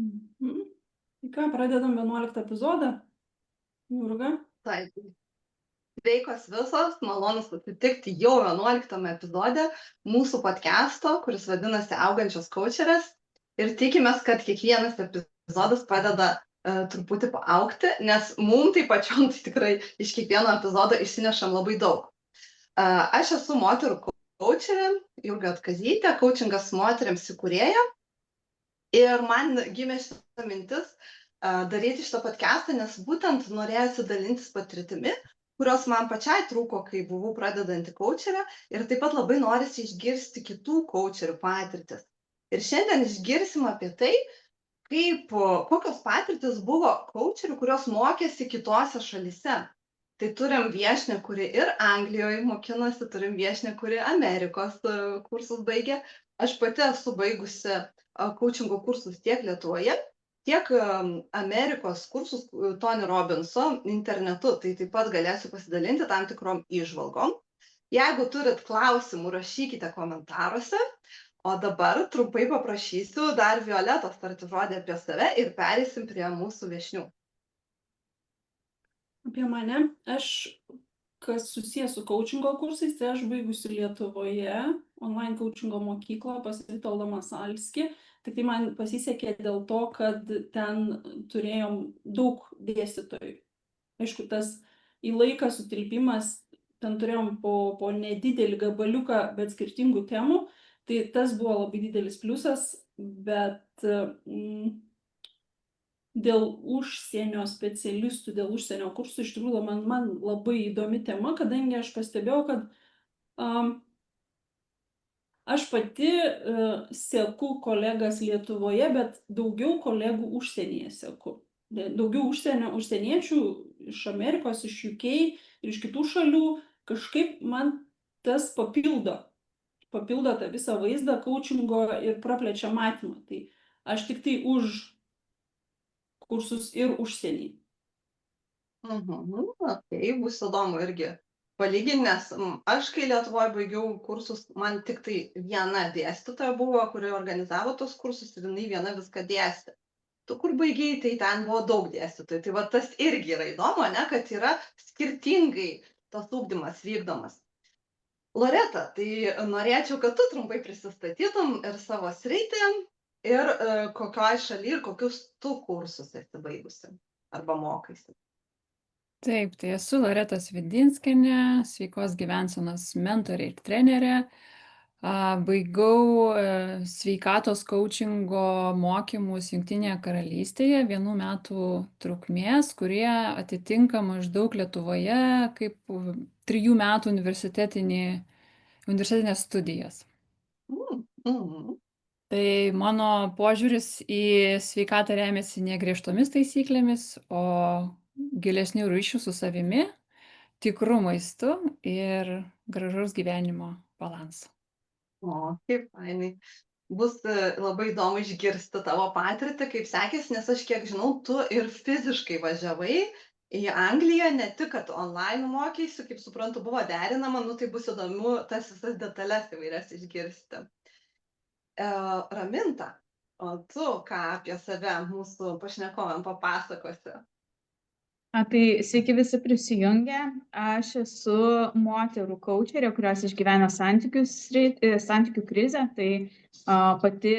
Mhm. Tai ką, pradedam 11 epizodą, Jurga? Taip. Sveikos visos, malonu susitikti jau 11 epizode mūsų podcast'o, kuris vadinasi Augančios kaučerės. Ir tikimės, kad kiekvienas epizodas padeda truputį paaugti, nes mums tai pačiom tai tikrai iš kiekvieno epizodo išsinešam labai daug. Aš esu moterų kaučerė, Jurga Atkazytė, Coachingas moteriams įkūrėja. Ir man gimė šita mintis daryti šitą podcastą, nes būtent norėjusi dalintis patirtimi, kurios man pačiai trūko, kai buvau pradedanti kaučerė, ir taip pat labai norisi išgirsti kitų kaučerių patirtis. Ir šiandien išgirsim apie tai, kokios patirtis buvo kaučerių, kurios mokėsi kitose šalyse. Tai turim viešnią, kuri ir Anglijoje mokinosi, turim viešnią, kuri Amerikos kursus baigė. Aš pati esu baigusi coachingo kursus tiek Lietuvoje, tiek Amerikos kursus Tony Robbinso internetu. Tai taip pat galėsiu pasidalinti tam tikrom įžvalgom. Jeigu turit klausimų, rašykite komentaruose. O dabar trumpai paprašysiu dar Violetos tarti žodį apie save ir pereisim prie mūsų viešnių. Apie mane. Aš, kas susijęs su coachingo kursais, tai aš baigusi Lietuvoje online coachingo mokyklą pas Vitoldą Masalskį. Tik tai man pasisekė dėl to, kad ten turėjom daug dėstytojų. Aišku, tas į laiką sutilpimas, ten turėjom po nedidelį gabaliuką, bet skirtingų temų. Tai tas buvo labai didelis pliusas, bet dėl užsienio specialistų, dėl užsienio kursų, iš tikrųjų man labai įdomi tema, kadangi aš pastebėjau, kad aš pati seku kolegas Lietuvoje, bet daugiau kolegų užsienyje seku. Daugiau užsieniečių iš Amerikos, iš UK ir iš kitų šalių, kažkaip man tas papildo tą visą vaizdą coachingo ir praplečia matymą. Tai aš tik tai už kursus ir užsienį. Okay, bus įdomu irgi palyginti, nes aš, kai Lietuvoje baigiau kursus, man tik tai viena dėstytoja buvo, kuri organizavo tos kursus ir jinai viena viską dėstė. Tu kur baigiai, tai ten buvo daug dėstytojų. Tai va tas irgi yra įdomu, ne, kad yra skirtingai tas ugdymas vykdomas. Loreta, tai norėčiau, kad tu trumpai prisistatytum ir savo sritį, ir kokioj šaly ir kokius tu kursus esi baigusi arba mokaisi. Taip, tai esu Loreta Svidinskienė, sveikos gyvensenos mentorė ir trenerė. Baigau sveikatos coachingo mokymus Jungtinėje karalystėje 1 metų trukmės, kurie atitinka maždaug Lietuvoje kaip 3 metų universitetinės studijas. Tai mano požiūris į sveikatą remiasi ne griežtomis taisyklėmis, o gilesnių ryšių su savimi, tikru maistu ir gražaus gyvenimo balansu. O, kaip fainai. Bus labai įdomu išgirsti tavo patirtį, kaip sekėsi, nes aš kiek žinau, tu ir fiziškai važiavai į Angliją, ne tik, kad online mokeisi, kaip suprantu, buvo derinama, tai bus įdomu tas visas detalės įvairias išgirsti. Raminta, o tu ką apie save mūsų pašnekovam papasakosi? Tai sveiki visi prisijungę. Aš esu moterų kaučerė, kurios išgyvena santykių krizę. Tai pati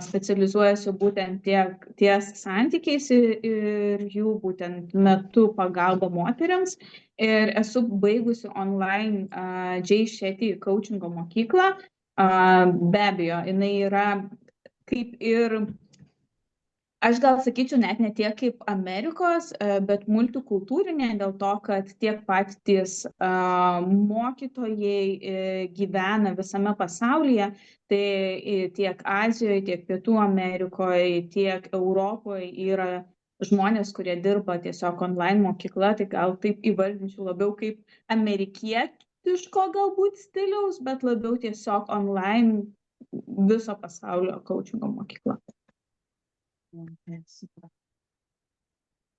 specializuojasi būtent ties santykiais ir jų būtent metu pagalba moteriams. Ir esu baigusi online Jay Shetty coachingo mokyklą. Be abejo, jinai yra kaip ir, aš gal sakyčiau, net ne tiek kaip Amerikos, bet multikultūrinė, dėl to, kad tiek patys mokytojai gyvena visame pasaulyje, tai tiek Azijoje, tiek Pietų Amerikoje, tiek Europoje yra žmonės, kurie dirba tiesiog online mokykla, tai gal taip įvardinčiau labiau kaip amerikietiško galbūt stiliaus, bet labiau tiesiog online viso pasaulio coachingo mokykla.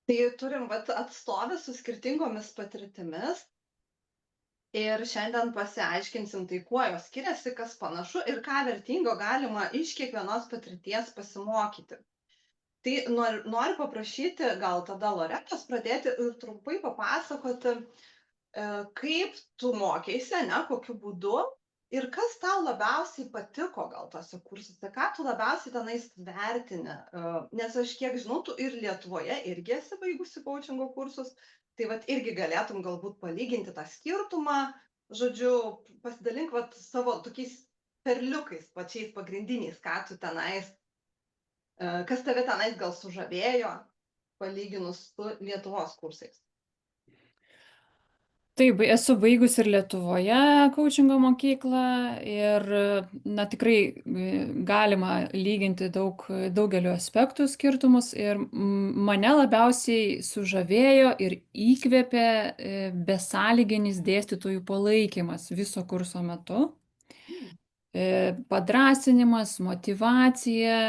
Tai turim atstovę su skirtingomis patirtimis ir šiandien pasiaiškinsim, tai kuo jos skiriasi, kas panašu ir ką vertingo galima iš kiekvienos patirties pasimokyti. Tai noriu paprašyti gal tada Loretos pradėti ir trumpai papasakoti, kaip tu mokeisi, ane, kokiu būdu ir kas tau labiausiai patiko gal tuose kursuose, ką tu labiausiai tenais vertini. Nes aš kiek žinau, tu ir Lietuvoje irgi esi baigusi coachingo kursus, tai vat irgi galėtum galbūt palyginti tą skirtumą, žodžiu, pasidalink vat savo tokiais perliukais, pačiais pagrindiniais, ką tu tenais, kas tave tenais gal sužavėjo, palyginus su Lietuvos kursais. Taip, esu baigus ir Lietuvoje coachingo mokyklą ir, na, tikrai galima lyginti daugeliu aspektų skirtumus ir mane labiausiai sužavėjo ir įkvėpė besąlyginis dėstytojų palaikymas viso kurso metu. Padrąsinimas, motyvacija,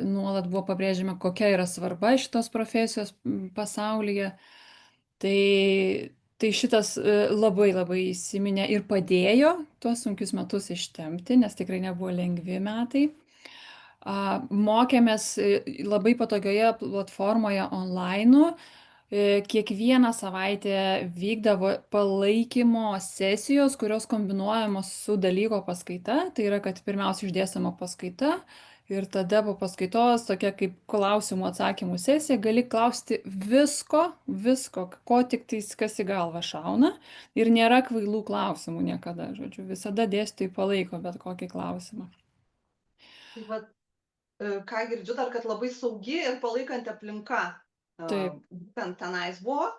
nuolat buvo pabrėžiama, kokia yra svarba šitos profesijos pasaulyje. Tai šitas labai labai įsiminė ir padėjo tuos sunkius metus ištempti, nes tikrai nebuvo lengvi metai. Mokėmės labai patogioje platformoje online. Kiekvieną savaitę vykdavo palaikymo sesijos, kurios kombinuojamos su dalyko paskaita. Tai yra, kad pirmiausia išdėstama paskaita ir tada po paskaitos tokia kaip klausimų atsakymų sesija, gali klausti visko, ko tik tais kas į galvą šauna ir nėra kvailų klausimų niekada, žodžiu, visada dėstytojai palaiko bet kokį klausimą. Tai vat, ką girdžiu dar, kad labai saugi ir palaikanti aplinka. Taip. Būtent tenais buvo,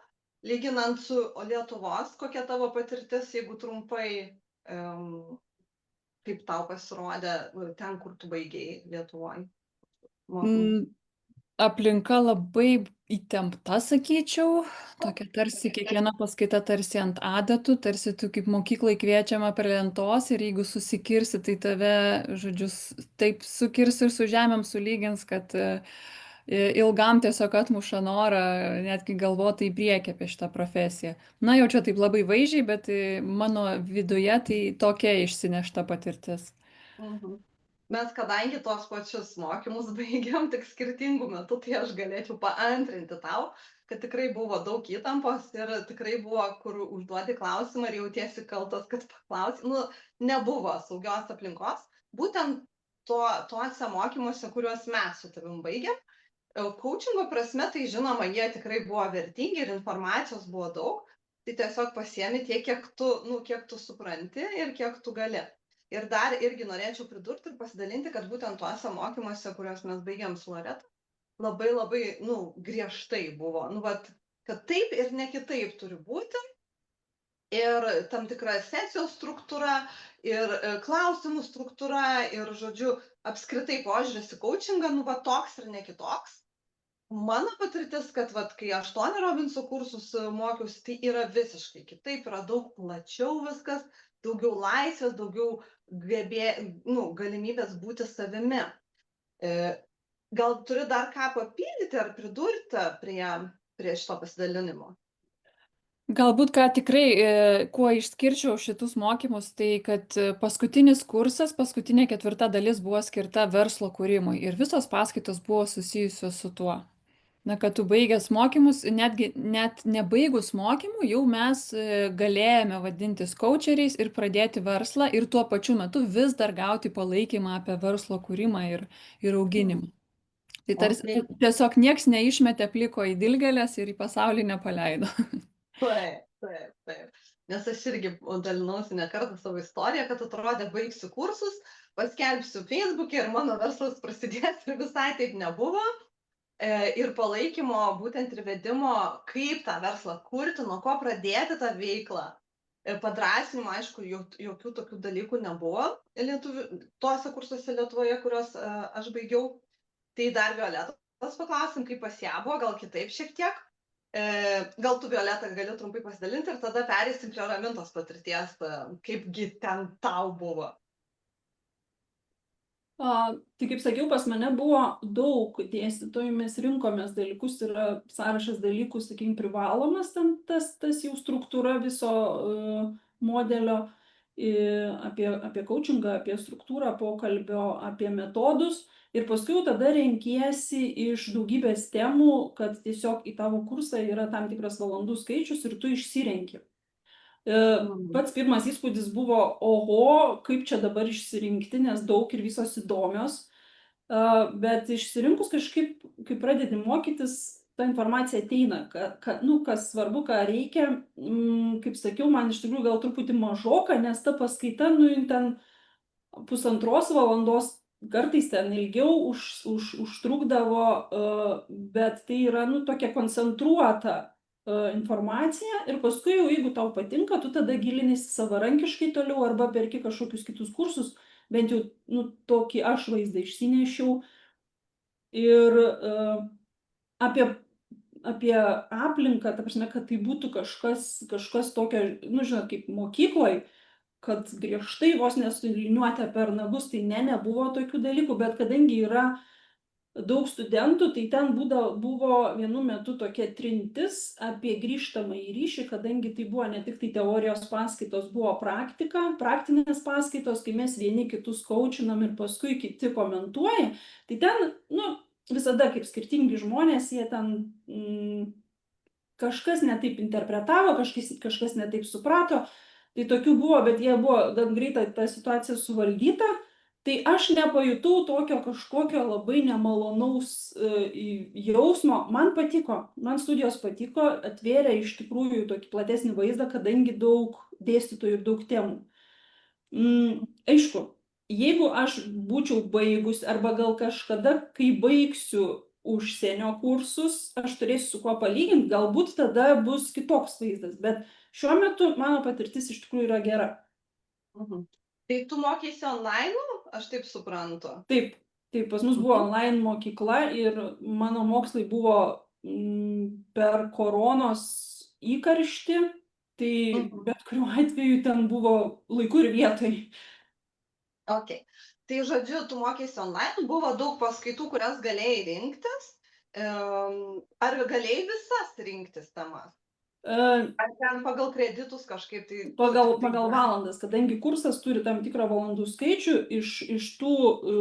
lyginant su Lietuvos, kokia tavo patirtis, jeigu trumpai, kaip tau pasirodė ten, kur tu baigėjai Lietuvoje? Aplinka labai įtempta, sakyčiau, tokia tarsi kiekviena paskaita tarsi ant adatų, tarsi tu kaip mokyklai kviečiama prie lentos ir jeigu susikirsi, tai tave, žodžiu, taip sukirs ir su žemėm sulygins, kad ilgam tiesiog atmuša norą netgi galvoti į priekį apie šitą profesiją. Na, jau čia taip labai vaizdžiai, bet mano viduje tai tokia išsinešta patirtis. Mes kadangi tos pačius mokymus baigiam tik skirtingų metų, tai aš galėčiau paantrinti tau, kad tikrai buvo daug įtampos ir tikrai buvo, kur užduoti klausimą ir jautiesi kaltas, kad paklausi. Nu, nebuvo saugios aplinkos. Būtent tuose mokymuose, kuriuos mes su tavim baigėm, coachingo prasme, tai žinoma, jie tikrai buvo vertingi ir informacijos buvo daug. Tai tiesiog pasiemi tiek, kiek tu supranti ir kiek tu gali. Ir dar irgi norėčiau pridurti ir pasidalinti, kad būtent tuose mokymuose, kuriuos mes baigėm su Loreta, labai labai, griežtai buvo. Vat, kad taip ir ne kitaip turi būti. Ir tam tikra sesijos struktūra, ir klausimų struktūra, ir, žodžiu, apskritai požiūris į coachingą, toks ir ne kitoks. Mano patirtis, kad kai aš Tony Robbinso kursus mokiausi, tai yra visiškai kitaip, yra daug plačiau viskas, daugiau laisvės, daugiau galimybės būti savimi. Gal turi dar ką papildyti ar pridurti prie šito pasidalinimo? Galbūt ką tikrai, kuo išskirčiau šitus mokymus, tai kad paskutinis kursas, paskutinė 4. dalis buvo skirta verslo kūrimui ir visos paskaitos buvo susijusios su tuo. Na, kad tu baigęs mokymus, net nebaigus mokymų, jau mes galėjome vadintis coacheriais ir pradėti verslą ir tuo pačiu metu vis dar gauti palaikymą apie verslo kūrimą ir auginimą. Tai tarsi tiesiog nieks neišmetė pliko į dilgėlės ir į pasaulį nepaleido. Taip. Nes aš irgi dalinausi ne kartą savo istoriją, kad atrodė baigsiu kursus, paskelbsiu Facebook'e ir mano verslas prasidės ir visai taip nebuvo. Ir palaikymo, būtent ir vedimo, kaip tą verslą kurti, nuo ko pradėti tą veiklą. Padrąsinimo, aišku, jokių tokių dalykų nebuvo tuose kursuose Lietuvoje, kuriuos aš baigiau. Tai dar Violetos paklausim, kaip pas ją buvo, gal kitaip šiek tiek. Gal tu, Violeta, gali trumpai pasidalinti ir tada pereisim prie Ramintos patirties, kaipgi ten tau buvo. Tai kaip sakiau, pas mane buvo daug dėstytojų, mes rinkomės dalykus, yra sąrašas dalykų, sakykime, privalomas, tas jau struktūra viso modelio. apie coachingą, apie struktūrą pokalbio, apie metodus ir paskui jau tada renkiesi iš daugybės temų, kad tiesiog į tavo kursą yra tam tikras valandų skaičius ir tu išsirenki. Pats pirmas įspūdis buvo, oho, kaip čia dabar išsirinkti, nes daug ir visos įdomios. Bet išsirinkus kažkaip, kai pradedi mokytis, ta informacija ateina, kas svarbu, ką reikia. Kaip sakiau, man iš tikrųjų gal truputį mažoka, nes ta paskaita, ten 1,5 valandos, kartais ten ilgiau užtrukdavo, bet tai yra, tokia koncentruota informacija ir paskui jau, jeigu tau patinka, tu tada gilinisi savarankiškai toliau arba perki kažkokius kitus kursus, bent jau, tokį aš vaizdą išsinešiau. Ir apie aplinką, ta prasme, kad tai būtų kažkas tokio, žinot, kaip mokykloj, kad griežtai vos nesuliniuoti per nagus, tai nebuvo tokių dalykų, bet kadangi yra daug studentų, tai ten buvo vienu metu tokia trintis apie grįžtamąjį ryšį, kadangi tai buvo ne tik tai teorijos paskaitos, buvo praktinės paskaitos, kai mes vieni kitus coachinam ir paskui kiti komentuoja, tai ten, visada kaip skirtingi žmonės, jie ten kažkas netaip interpretavo, kažkas netaip suprato, tai tokių buvo, bet jie buvo gan greitai ta situacija suvaldyta. Tai aš nepajutau tokio kažkokio labai nemalonaus jausmo. Man patiko, man studijos patiko, atvėrė iš tikrųjų tokį platesnį vaizdą, kadangi daug dėstytojų ir daug temų. Aišku, jeigu aš būčiau baigus arba gal kažkada, kai baigsiu užsienio kursus, aš turėsiu su kuo palyginti, galbūt tada bus kitoks vaizdas, bet šiuo metu mano patirtis iš tikrųjų yra gera. Tai tu mokeisi online, aš taip suprantu? Taip, pas mus buvo online mokykla ir mano mokslai buvo per koronos įkarštį, tai bet kuriuo atveju ten buvo laiku ir vietoj. Ok, tai žodžiu, tu mokeisi online, buvo daug paskaitų, kurias galėjai rinktis. Ar galėjai visas rinktis temas? Ar ten pagal kreditus kažkaip tai? Pagal valandas, kadangi kursas turi tam tikrą valandų skaičių, iš tų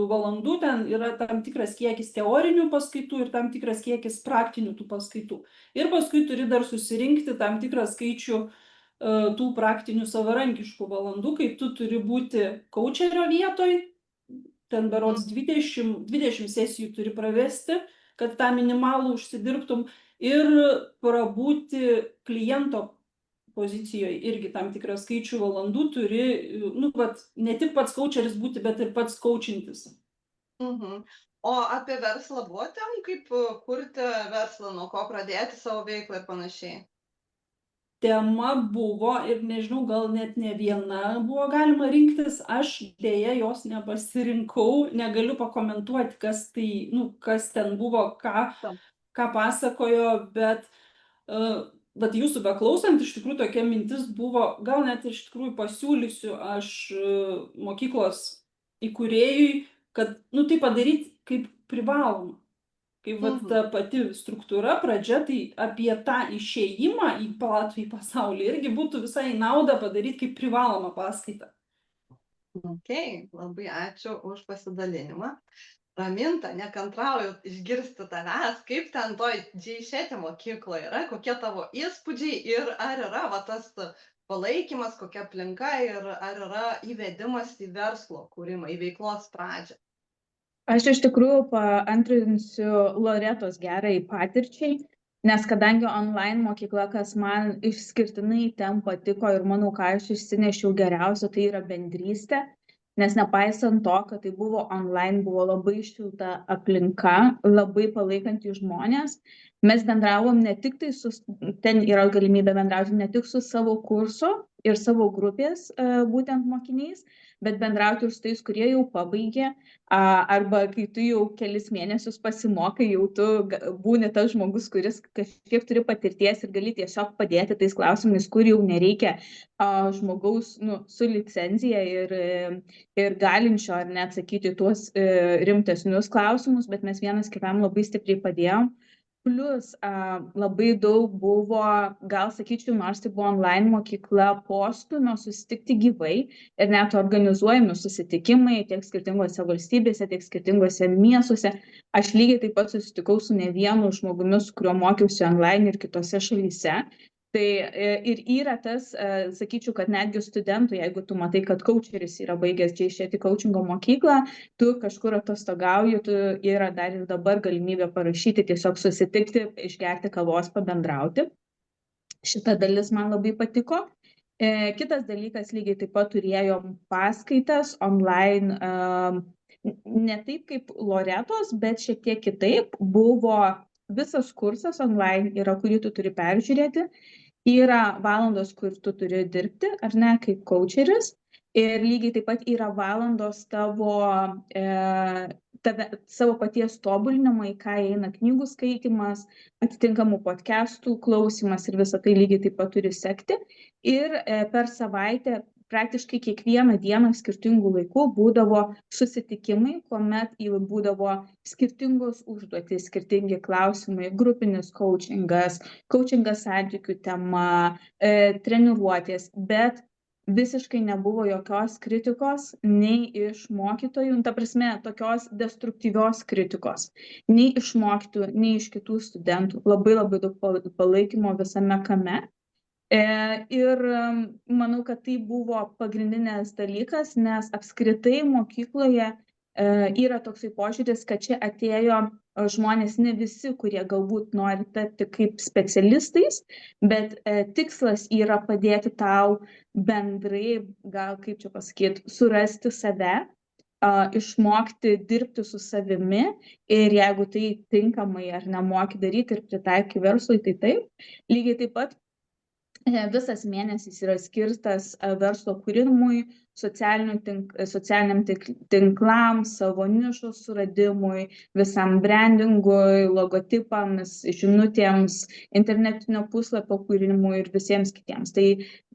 valandų ten yra tam tikras kiekis teorinių paskaitų ir tam tikras kiekis praktinių tų paskaitų. Ir paskui turi dar susirinkti tam tikrą skaičių tų praktinių savarankiškų valandų, kai tu turi būti coacherio vietoj, ten berods 20 sesijų turi pravesti, kad tą minimalų užsidirbtum. Ir prabūti kliento pozicijoje irgi tam tikrą skaičių valandų turi, ne tik pats coacheris būti, bet ir pats coachintis. O apie verslą buvo temų, kaip kurti verslą, nuo ko pradėti savo veiklą ir panašiai? Tema buvo ir nežinau, gal net ne viena buvo galima rinktis, aš dėja jos nepasirinkau, negaliu pakomentuoti, kas ten buvo, ką pasakojo, bet jūsų beklausant, iš tikrųjų tokia mintis buvo, gal net iš tikrųjų pasiūlysiu aš mokyklos įkūrėjui, kad tai padaryti kaip privaloma. Kaip ta pati struktūra, pradžia, tai apie tą išėjimą į platų į pasaulį irgi būtų visai nauda padaryti kaip privalomą paskaitą. Ok, labai ačiū už pasidalinimą. Raminta, nekantrauju išgirsti tavęs, kaip ten toj džeišetė mokykloje yra, kokie tavo įspūdžiai ir ar yra tas palaikymas, kokia aplinka ir ar yra įvedimas į verslo kūrimą, į veiklos pradžią. Aš iš tikrųjų paantrinsiu Loretos gerai patirčiai, nes kadangi online mokykla, kas man išskirtinai ten patiko ir manau, ką aš išsinešiau geriausio, tai yra bendrystė. Nes nepaisant to, kad tai buvo online, buvo labai šilta aplinka, labai palaikantys žmonės. Mes bendravom ne tik tai ten yra galimybė bendrauti ne tik su savo kurso ir savo grupės būtent mokiniais, bet bendrauti ir su tais, kurie jau pabaigė, arba kai tu jau kelis mėnesius pasimokai, jau tu būni tas žmogus, kuris kažkiek turi patirties ir gali tiesiog padėti tais klausimais, kur jau nereikia žmogaus su licenzija ir galinčio ar neatsakyti tuos rimtesnius klausimus, bet mes vienas kitam labai stipriai padėjom. Plius labai daug buvo, gal sakyčiau, nors tai buvo online mokykla, postūmio susitikti gyvai ir net organizuojami susitikimai tiek skirtingose valstybėse, tiek skirtingose miestuose. Aš lygiai taip pat susitikau su ne vienu žmogumi, su kuriuo mokiausi online ir kitose šalyse. Tai ir yra tas, sakyčiau, kad netgi studentų, jeigu tu matai, kad coacheris yra baigęs JSHET coachingo mokyklą, tu kažkur atostogauji, tu yra dar ir dabar galimybė parašyti, tiesiog susitikti, išgerti kavos, pabendrauti. Šita dalis man labai patiko. Kitas dalykas, lygiai taip pat turėjom paskaitas online, ne taip kaip Loretos, bet šiek tiek kitaip. Buvo visas kursas online, yra, kurį tu turi peržiūrėti. Yra valandos, kur tu turi dirbti, ar ne, kaip coacheris. Ir lygiai taip pat yra valandos savo paties tobulinimo, į ką eina knygų skaitymas, atitinkamų podcastų klausymas ir visą tai lygiai taip pat turi sekti. Ir per savaitę praktiškai kiekvieną dieną skirtingų laikų būdavo susitikimai, kuomet būdavo skirtingos užduotys, skirtingi klausimai, grupinis coachingas, coachingas santykių tema, treniruotės, bet visiškai nebuvo jokios kritikos nei iš mokytojų, ta prasme, tokios destruktyvios kritikos, nei iš mokytojų, nei iš kitų studentų. Labai labai daug palaikymo visame kame. Ir manau, kad tai buvo pagrindinės dalykas, nes apskritai mokykloje yra toksai požiūris, kad čia atėjo žmonės ne visi, kurie galbūt nori tapti kaip specialistais, bet tikslas yra padėti tau bendrai, gal kaip čia pasakyti, surasti save, išmokti dirbti su savimi ir jeigu tai tinkamai ar nemoki daryti ir pritaikai verslui, tai taip. Lygiai taip pat visas mėnesis yra skirtas verslo kūrimui, socialiniam tinklams, savo nišų suradimui, visam brandingui, logotipams, žinutėms, internetinio puslapio kūrimui ir visiems kitiems. Tai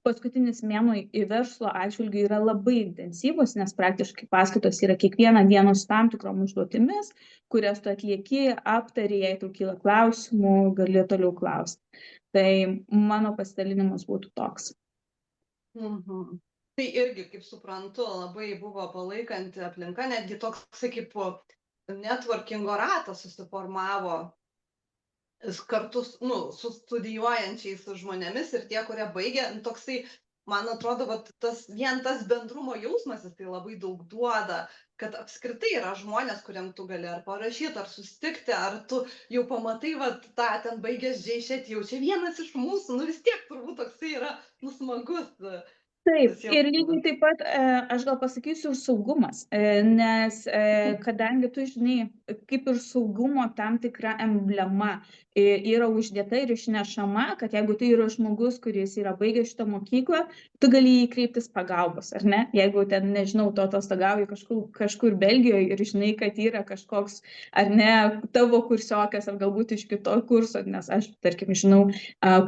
paskutinis mėnuo į verslo atžvilgiu yra labai intensyvus, nes praktiškai paskaitos yra kiekvieną dieną su tam tikrom užduotimis, kurias tu atlieki, aptari, jei tau kyla klausimų, gali toliau klausti. Tai mano pasidalinimas būtų toks. Tai irgi, kaip suprantu, labai buvo palaikanti aplinka, netgi toks, kaip networkingo ratas susiformavo kartu su studijuojančiais žmonėmis ir tie, kurie baigė, toksai, man atrodo, vien tas bendrumo jausmas, tai labai daug duoda, kad apskritai yra žmonės, kuriam tu gali ar parašyti, ar susitikti, ar tu jau pamatai, tą ten baigęs JSHET, jau čia vienas iš mūsų, vis tiek turbūt toksai yra smagus. Taip, ir lygiai taip pat, aš gal pasakysiu, ir saugumas, nes kadangi tu žinai, kaip ir saugumo tam tikra emblema yra uždėta ir išnešama, kad jeigu tai yra žmogus, kuris yra baigęs šitą mokyklą, tu gali jį kreiptis pagalbos, ar ne? Jeigu ten, nežinau, tu atostogauji kažkur Belgijoje ir žinai, kad yra kažkoks, ar ne, tavo kursiokas, ar galbūt iš kito kurso, nes aš, tarkim, žinau,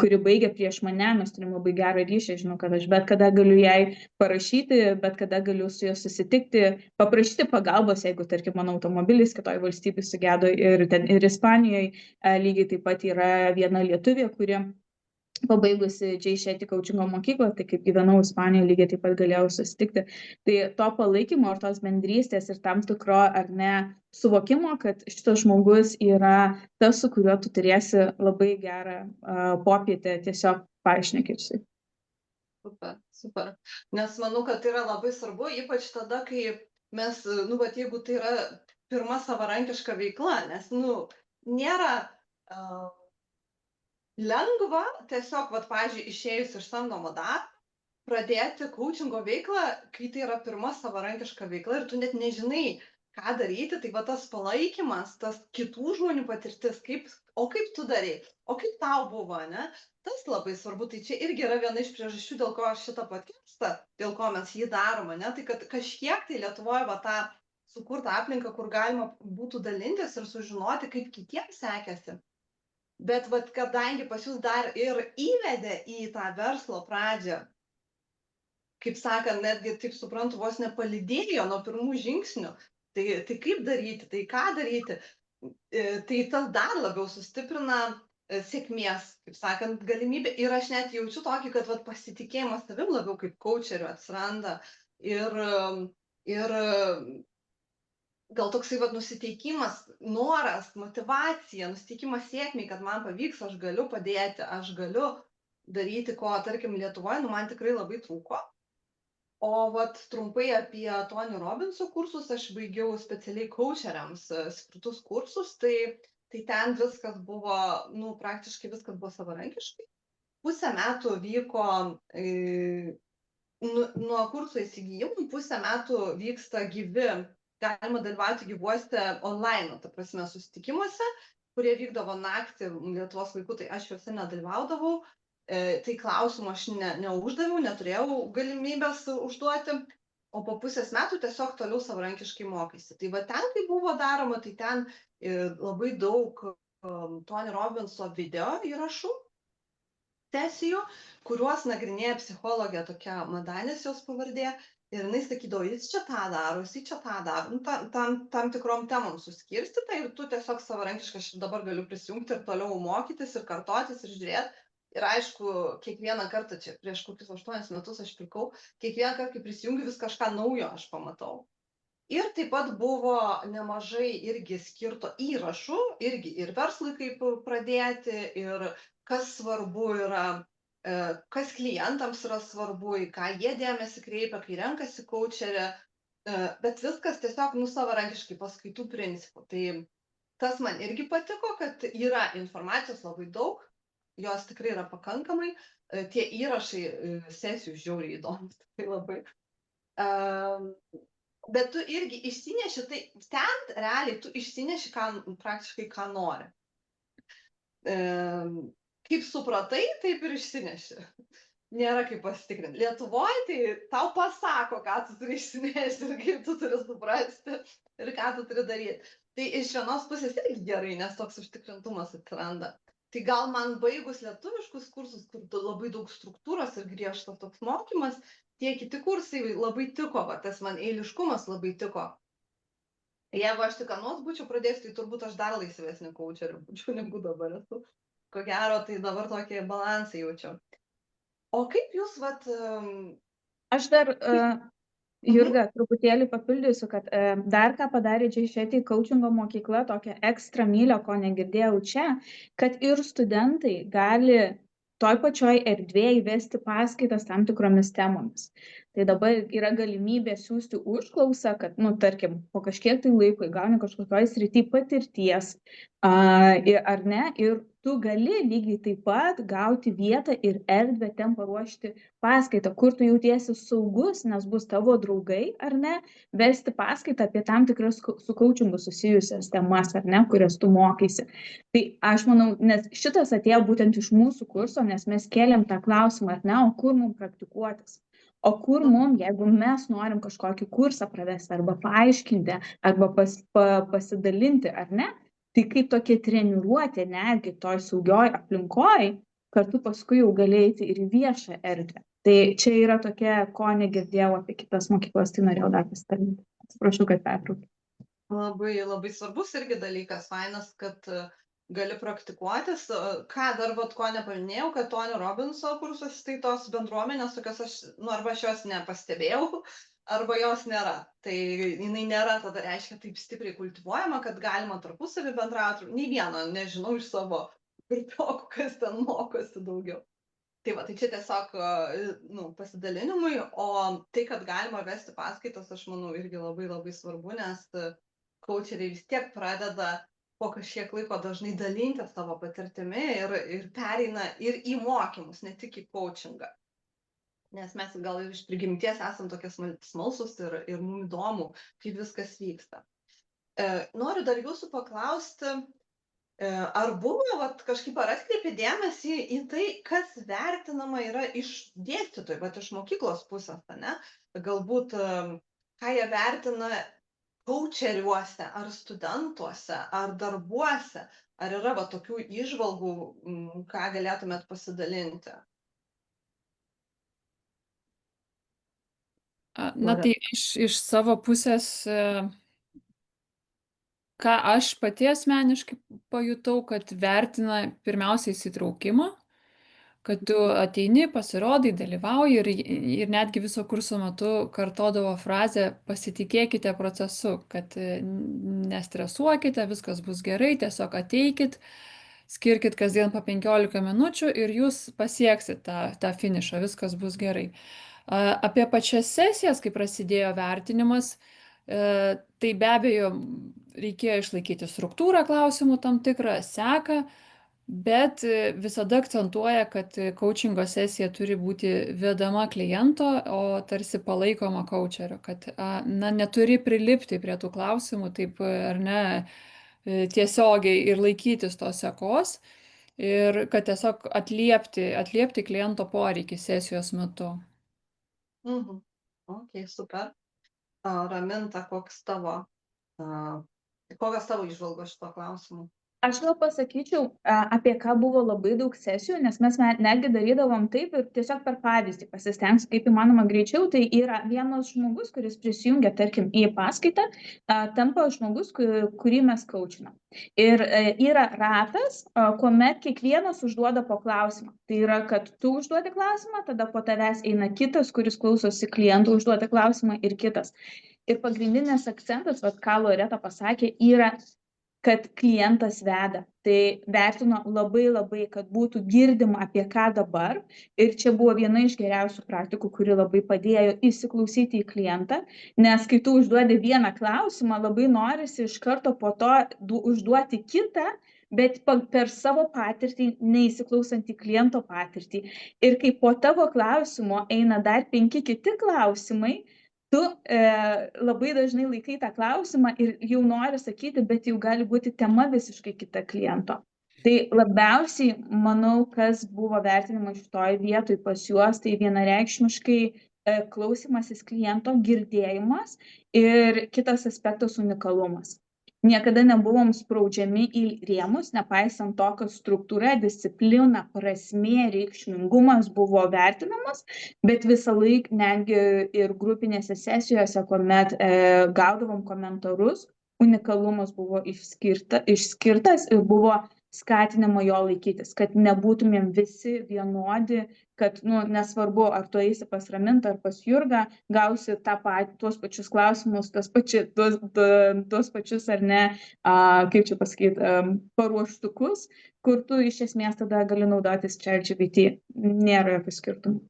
kuri baigė prieš mane, mes turim labai gerą ryšį, žinau, kad aš bet kada galiu jai parašyti, bet kada galiu su juo susitikti, paprašyti pagalbos, jeigu, tarkim, mano automobilis kitoj valstybėje sugedo ir Ispanijoje lygiai taip pat yra viena lietuvė, kuri pabaigusi JSHET coachingo mokyklą, tai kaip gyvenau Ispanijoje, lygiai taip pat galėjau susitikti. Tai to palaikymo ir tos bendrystės ir tam tikro, ar ne, suvokimo, kad šitas žmogus yra tas, su kuriuo tu turėsi labai gerą popietę tiesiog pašnekėti. Super. Nes manau, kad tai yra labai svarbu, ypač tada, kai mes, jeigu tai yra pirma savarankiška veikla, nes, nėra lengva tiesiog, pavyzdžiui, išėjus iš samdomo darbo, pradėti coachingo veiklą, kai tai yra pirma savarankiška veikla ir tu net nežinai, ką daryti, tai tas palaikymas, tas kitų žmonių patirtis, kaip tu darei, o kaip tau buvo, ne? Tas labai svarbu, tai čia irgi yra viena iš priežasčių, dėl ko aš šitą podcastą, dėl ko mes jį darome, ne? Tai kad kažkiek tai Lietuvoje tą sukurtą aplinką, kur galima būtų dalintis ir sužinoti, kaip kitiems sekėsi. Bet kadangi pas jūs dar ir įvedė į tą verslo pradžią, kaip sakant, netgi, taip suprantu, vos nepalydėjo nuo pirmų žingsnių, tai kaip daryti, tai ką daryti, tai tas dar labiau sustiprina sėkmės, kaip sakant, galimybę. Ir aš net jaučiu tokį, kad vat, pasitikėjimas savim labiau kaip coacheriu atsiranda. Ir gal toksai vat, nusiteikimas, noras, motivacija, nusiteikimas sėkmiai, kad man pavyks, aš galiu padėti, aš galiu daryti, ko, tarkim, Lietuvoje, nu, man tikrai labai trūko. O vat trumpai apie Tony Robbinso kursus, aš baigiau specialiai coacheriams skirtus kursus, tai ten viskas buvo, nu, praktiškai viskas buvo savarankiškai. Pusę metų vyko, nuo kurso įsigijimų, pusę metų vyksta gyvi, galima dalyvauti gyvuose online, ta prasme, susitikimuose, kurie vykdavo naktį Lietuvos laiku, tai aš juose nedalyvaudavau. Tai klausimų aš neuždaviau, neturėjau galimybės užduoti, o po pusės metų tiesiog toliau savarankiškai mokaisi. Tai va ten, kai buvo daroma, tai ten labai daug Tony Robbinso video įrašų, sesijų, kuriuos nagrinėja psichologė tokia Madanės jos pavardė, ir jinai sakydavo, jis čia tą daro, jis čia tą daro, nu, tam tikrom temom suskirstyta ir tu tiesiog savarankiškai aš dabar galiu prisijungti ir toliau mokytis ir kartotis ir žiūrėti. Ir aišku, kiekvieną kartą, čia prieš kokius 8 metus aš pirkau, kiekvieną kartą, kai prisijungiu, vis kažką naujo aš pamatau. Ir taip pat buvo nemažai irgi skirto įrašų, irgi ir verslui kaip pradėti, ir kas svarbu yra, kas klientams yra svarbu, į ką jie dėmesį kreipia, kai renkasi coacherę, bet viskas tiesiog savarankiškai paskaitų principų. Tai tas man irgi patiko, kad yra informacijos labai daug, jos tikrai yra pakankamai, tie įrašai sesijų žiauriai įdomus, tai labai. Bet tu irgi išsineši, tai ten realiai tu išsineši praktiškai ką nori. Kaip supratai, taip ir išsineši. Nėra kaip pasitikrinti. Lietuvoje tai tau pasako, ką tu turi išsinešti ir kaip tu turi suprasti ir ką tu turi daryti. Tai iš vienos pusės irgi gerai, nes toks užtikrintumas atsiranda. Tai gal man baigus lietuviškus kursus, kur labai daug struktūros ir griežtas toks mokymas, tie kiti kursai labai tiko, va, tas man eiliškumas labai tiko. Jeigu aš tik anos būčiau pradėjęs, tai turbūt aš dar laisvesnį coacherį būčiau negu dabar esu. Ko gero, tai dabar tokį balansą jaučiu. O kaip jūs, vat... Aš dar, Jurga, truputėlį papildysiu, kad dar ką padarė JSHT coachingo mokykla, tokią ekstra mylią, ko negirdėjau čia, kad ir studentai gali toj pačioj erdvėje įvesti paskaitas tam tikromis temomis. Tai dabar yra galimybė siūsti užklausą, kad, nu, tarkim, po kažkiek tai laiko įgauni kažkokioj srity patirties, ar ne, ir tu gali lygiai taip pat gauti vietą ir erdvę ten paruošti paskaitą, kur tu jautiesi saugus, nes bus tavo draugai, ar ne, vesti paskaitą apie tam tikras su coachingu susijusias temas, ar ne, kurias tu mokaisi. Tai aš manau, nes šitas atėjo būtent iš mūsų kurso, nes mes kėlėm tą klausimą, ar ne, o kur mums praktikuotis. O kur mums, jeigu mes norim kažkokį kursą pravesti, arba paaiškinti, arba pasidalinti, ar ne, tai kaip tokia treniruotė netgi toj saugioj aplinkoj, kartu paskui jau galėti ir į viešą erdvę. Tai čia yra tokia, ko negirdėjau apie kitas mokyklas, tai norėjau dar pasidalinti. Atsiprašau, kad pertraukiau. Labai, labai svarbus irgi dalykas, fainas, kad gali praktikuotis. Ką dar, vat, ko nepaminėjau, kad Tony Robbinso kursus, tai tos bendruomenės, tokios aš, nu, arba aš jos nepastebėjau, arba jos nėra. Tai jinai nėra, tada reiškia taip stipriai kultivuojama, kad galima tarpusavį bendrauti. Nei vieno nežinau iš savo grupiokų, kas ten mokosi daugiau. Tai va, tai čia tiesiog, nu, pasidalinimui, o tai, kad galima vesti paskaitas, aš manau, irgi labai labai svarbu, nes coacheriai vis tiek pradeda po kažkiek laiko dažnai dalinti savo patirtimi ir pereina ir į mokymus, ne tik į coachingą. Nes mes gal iš prigimties esam tokie smalsūs ir mums įdomu, kaip viskas vyksta. Noriu dar jūsų paklausti, ar buvo kažkaip atkreipė dėmesį į tai, kas vertinama yra iš dėstytojų, bet iš mokyklos pusės, ne? Galbūt, ką jie vertina coacheriuose, ar studentuose, ar darbuose, ar yra tokių įžvalgų, ką galėtumėt pasidalinti? Na tai iš savo pusės ką aš pati asmeniškai pajutau, kad vertina pirmiausia įsitraukimą, kad tu ateini, pasirodai, dalyvauji ir netgi viso kurso metu kartodavo frazę pasitikėkite procesu, kad nestresuokite, viskas bus gerai, tiesiog ateikit, skirkit kasdien po 15 minučių ir jūs pasieksit tą finišą, viskas bus gerai. Apie pačias sesijas, kai prasidėjo vertinimas, tai be abejo reikėjo išlaikyti struktūrą klausimų tam tikrą, seką, bet visada akcentuoja, kad coachingo sesija turi būti vedama kliento, o tarsi palaikoma coacherio, kad na, neturi prilipti prie tų klausimų, taip ar ne, tiesiogiai ir laikytis tos sekos, ir kad tiesiog atliepti kliento poreikį sesijos metu. Ok, super. Raminta, kokios tavo įžvalgos šito klausimu? Aš gal pasakyčiau, apie ką buvo labai daug sesijų, nes mes netgi darydavom taip ir tiesiog per pavyzdį pasistengsiu kaip įmanoma greičiau. Tai yra vienas žmogus, kuris prisijungia, tarkim, į paskaitą, tampa žmogus, kurį mes coachinam. Ir yra ratas, kuomet kiekvienas užduoda po klausimą. Tai yra, kad tu užduodi klausimą, tada po tavęs eina kitas, kuris klausosi klientų, užduodi klausimą ir kitas. Ir pagrindinis akcentas, ką Loreta pasakė, yra kad klientas veda. Tai vertino labai, kad būtų girdima apie ką dabar. Ir čia buvo viena iš geriausių praktikų, kuri labai padėjo įsiklausyti į klientą, nes kai tu užduodi vieną klausimą, labai norisi iš karto po to užduoti kitą, bet per savo patirtį, neįsiklausant į kliento patirtį. Ir kai po tavo klausimo eina dar 5 kiti klausimai, tu labai dažnai laikai tą klausimą ir jau nori sakyti, bet jau gali būti tema visiškai kita kliento. Tai labiausiai, manau, kas buvo vertinama šitoj vietoj pas juos, tai vienareikšmiškai klausymasis kliento, girdėjimas ir kitas aspektas unikalumas. Niekada nebuvom spraudžiami į rėmus, nepaisant to, kad struktūra, disciplina, prasmė, reikšmingumas buvo vertinamas, bet visą laiką netgi ir grupinėse sesijose, kuomet gaudavom komentarus, unikalumas buvo išskirtas ir buvo skatinama jo laikytis, kad nebūtumėm visi vienodi, kad nesvarbu, ar tu eisi pas Ramintą ar pas Jurgą, gausi tuos pačius klausimus, tuos pačius ar ne, kaip čia pasakyti, paruoštukus, kur tu iš esmės tada gali naudotis ChatGPT. Nėra jokio skirtumo.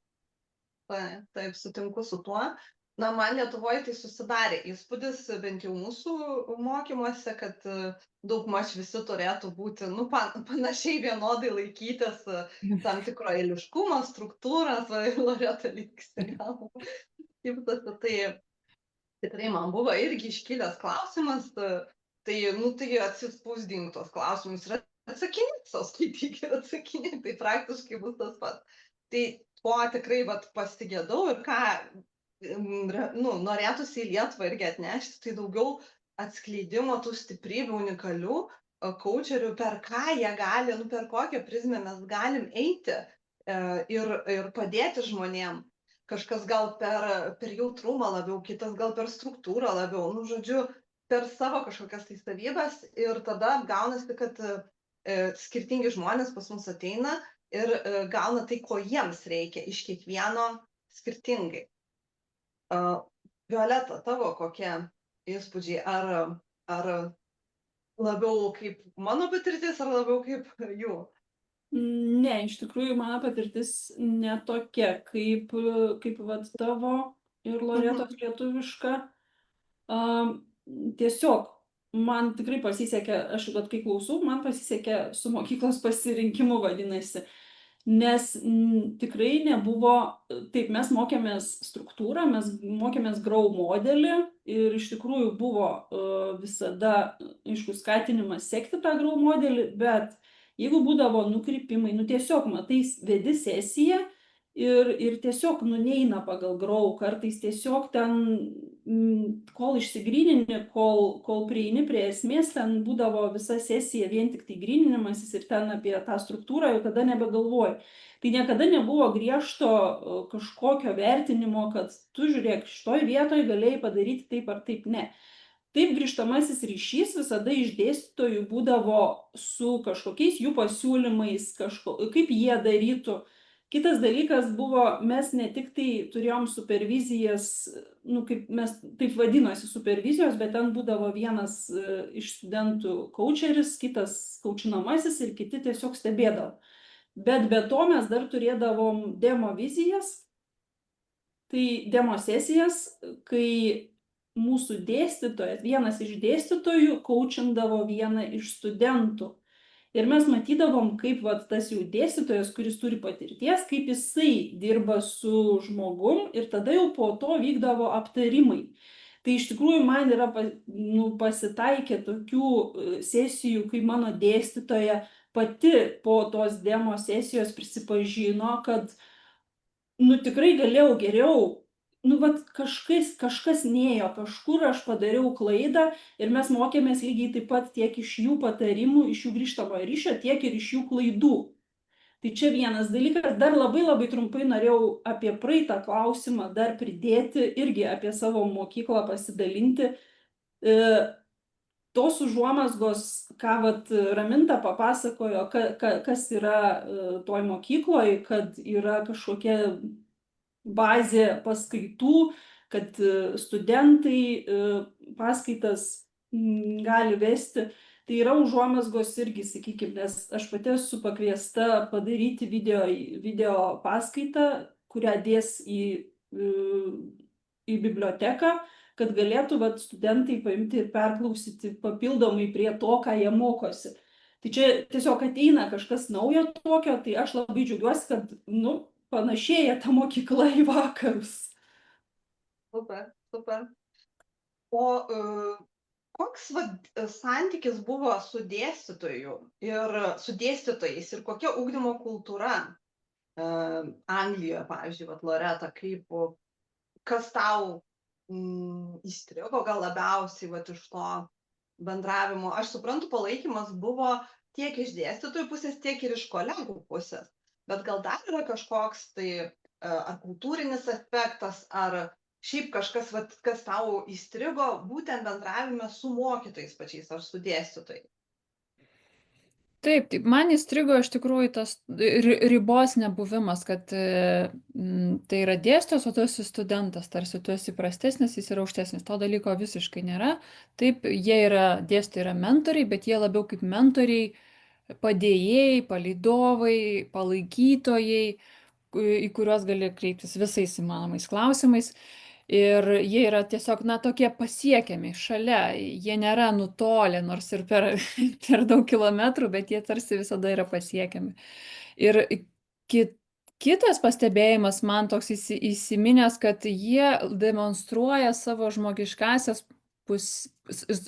Taip, sutinku su tuo. Na, man Lietuvoje tai susidarė įspūdis, bent jau mūsų mokymuose, kad daugmaž visi turėtų būti, panašiai vienodai laikytis tam tikro eiliškumo, struktūros, Loreta lygsė galvą. Tai tikrai man buvo irgi iškilęs klausimas, tai atsispausdink tos klausimus ir atsakinėk, skaityk ir atsakinėk, tai praktiškai bus tas pats. Tai ko tikrai pasigėdau ir ką norėtųsi į Lietuvą irgi atnešti, tai daugiau atskleidimo tų stiprybių unikalių coacherių, per ką jie gali, per kokią prizmę mes galim eiti ir padėti žmonėm. Kažkas gal per jautrumą labiau, kitas gal per struktūrą labiau, žodžiu, per savo kažkokias tai savybės ir tada gaunasi, kad skirtingi žmonės pas mus ateina ir gauna tai, ko jiems reikia iš kiekvieno skirtingai. Violeta, tavo kokie įspūdžiai? Ar labiau kaip mano patirtis, ar labiau kaip jų? Ne, iš tikrųjų mano patirtis netokia kaip tavo ir Loretos lietuviška. Tiesiog man tikrai pasisekė, aš kai klausau, man pasisekė su mokyklos pasirinkimu vadinasi. Nes tikrai nebuvo, taip mes mokėmės struktūrą, mes mokėmės GROW modelį ir iš tikrųjų buvo visada, aišku, skatinimas sekti tą GROW modelį, bet jeigu būdavo nukrypimai, tiesiog matai, vedi sesiją ir tiesiog neina pagal GROW, kartais tiesiog ten, kol išsigrynini, kol prieini prie esmės, ten būdavo visa sesija vien tik tai gryninimasis ir ten apie tą struktūrą jau tada nebegalvoji. Tai niekada nebuvo griežto kažkokio vertinimo, kad tu žiūrėk, šitoj vietoj galėjai padaryti taip ar taip, ne. Taip, grįžtamasis ryšys visada iš dėstytojų būdavo su kažkokiais jų pasiūlymais, kaip jie darytų. Kitas dalykas buvo, mes ne tik tai turėjom supervizijas, kaip mes taip vadinosi supervizijos, bet ten būdavo vienas iš studentų coacheris, kitas coachinamasis ir kiti tiesiog stebėdavo. Bet be to mes dar turėdavom demo vizijas, tai demo sesijas, kai mūsų dėstytojas, vienas iš dėstytojų coachindavo vieną iš studentų. Ir mes matydavom, kaip tas jau dėstytojas, kuris turi patirties, kaip jisai dirba su žmogum ir tada jau po to vykdavo aptarimai. Tai iš tikrųjų man yra pasitaikę tokių sesijų, kai mano dėstytoja pati po tos demo sesijos prisipažino, kad tikrai galėjau geriau, kažkas nėjo, kažkur aš padariau klaidą ir mes mokėmės lygiai taip pat tiek iš jų patarimų, iš jų grįžtamojo ryšio, tiek ir iš jų klaidų. Tai čia vienas dalykas, dar labai trumpai norėjau apie praeitą klausimą dar pridėti, irgi apie savo mokyklą pasidalinti. Tos užuomazgos, ką Raminta papasakojo, kas yra toj mokykloje, kad yra kažkokia bazė paskaitų, kad studentai paskaitas gali vesti. Tai yra užuomazgos irgi, sakykime, nes aš pati esu pakviesta padaryti video paskaitą, kurią dės į biblioteką, kad galėtų studentai paimti ir perklausyti papildomai prie to, ką jie mokosi. Tai čia tiesiog ateina kažkas naujo tokio, tai aš labai džiaugiuosi, kad, panašėja ta mokykla į vakarus. Super. O koks santykis buvo su dėstytoju ir su dėstytojais ir kokia ugdymo kultūra Anglijoje, pavyzdžiui, Loreta, kas tau įstrigo gal labiausiai iš to bendravimo? Aš suprantu, palaikymas buvo tiek iš dėstytojų pusės, tiek ir iš kolegų pusės. Bet gal dar yra kažkoks ar kultūrinis aspektas, ar šiaip kažkas, kas tau įstrigo būtent bendravime su mokytojais pačiais ar su dėstytojais? Taip, man įstrigo iš tikrųjų tas ribos nebuvimas, kad tai yra dėstytojas, o tu esi studentas, tarsi tu esi prastesnis, jis yra aukštesnis. To dalyko visiškai nėra. Taip, dėstytojai yra mentoriai, bet jie labiau kaip mentoriai, padėjėjai, palydovai, palaikytojai, į kuriuos gali kreiptis visais įmanomais klausimais. Ir jie yra tiesiog, tokie pasiekiami šalia, jie nėra nutolę, nors ir per daug kilometrų, bet jie tarsi visada yra pasiekiami. Ir kitas pastebėjimas man toks įsiminęs, kad jie demonstruoja savo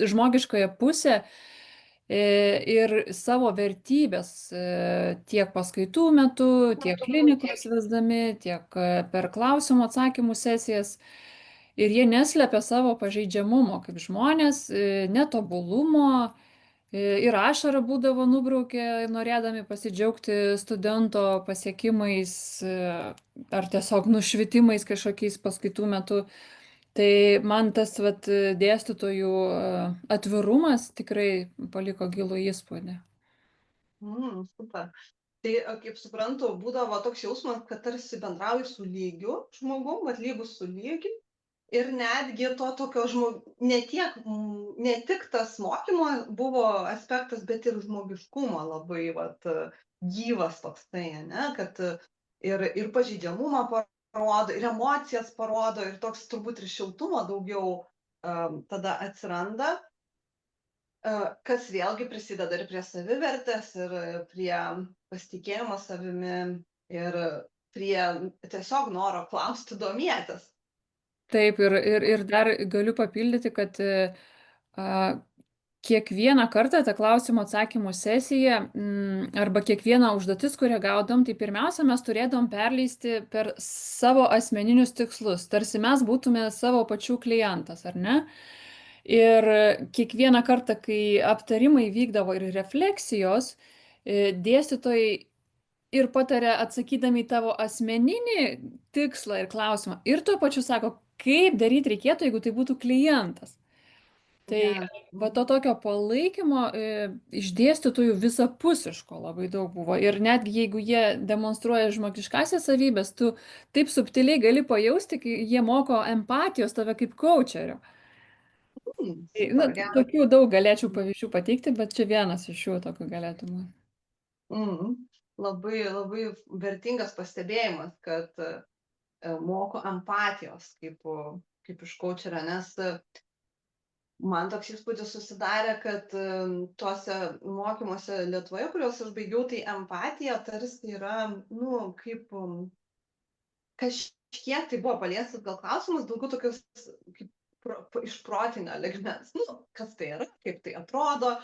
žmogiškoje pusę ir savo vertybės tiek paskaitų metu, tiek klinikos vesdami, tiek per klausimų atsakymų sesijas. Ir jie neslepia savo pažeidžiamumo kaip žmonės, netobulumo. Ir ašara būdavo nubraukę, norėdami pasidžiaugti studento pasiekimais ar tiesiog nušvitimais kažkokiais paskaitų metu. Tai man tas dėstytojų atvirumas tikrai paliko gilų įspūdį. Super. Tai, kaip suprantu, būdavo toks jausmas, kad tarsi bendrauji su lygiu žmogum, lygus su lygiu. Ir netgi to tokio ne tik tas mokymo buvo aspektas, bet ir žmogiškumo labai gyvas toksai, ne, kad ir pažeidžiamumą parodo, ir emocijas parodo, ir toks turbūt ir šiltumo daugiau tada atsiranda, kas vėlgi prisideda ir prie savivertės, ir prie pasitikėjimo savimi, ir prie tiesiog noro klausti, domėtis. Taip, ir dar galiu papildyti, kad kiekvieną kartą tą klausimų atsakymų sesiją arba kiekvieną užduotis, kurią gaudom, tai pirmiausia, mes turėdom perleisti per savo asmeninius tikslus, tarsi mes būtume savo pačių klientas, ar ne? Ir kiekvieną kartą, kai aptarimai vykdavo ir refleksijos, dėstytojai ir pataria atsakydami į tavo asmeninį tikslą ir klausimą. Ir tuo pačiu sako, kaip daryti reikėtų, jeigu tai būtų klientas. Tai Geras. va to tokio palaikymo iš dėstytojų visapusiško labai daug buvo. Ir netgi jeigu jie demonstruoja žmogiškąsias savybės, tu taip subtiliai gali pajausti, kai jie moko empatijos tave kaip coacherio. Tai, Super, geras. tokių daug galėčiau pavyzdžių pateikti, bet čia vienas iš jų tokių galėtų būti. Labai, labai vertingas pastebėjimas, kad moko empatijos kaip iš coacherio, nes man toks įspūdis susidarė, kad tuose mokymuose Lietuvoje, kuriuos aš baigiau, tai empatija tarsi yra, kaip kažkiek tai buvo paliestas gal klausimas, daugiau tokios kaip iš protinio lygmens, kas tai yra, kaip tai atrodo,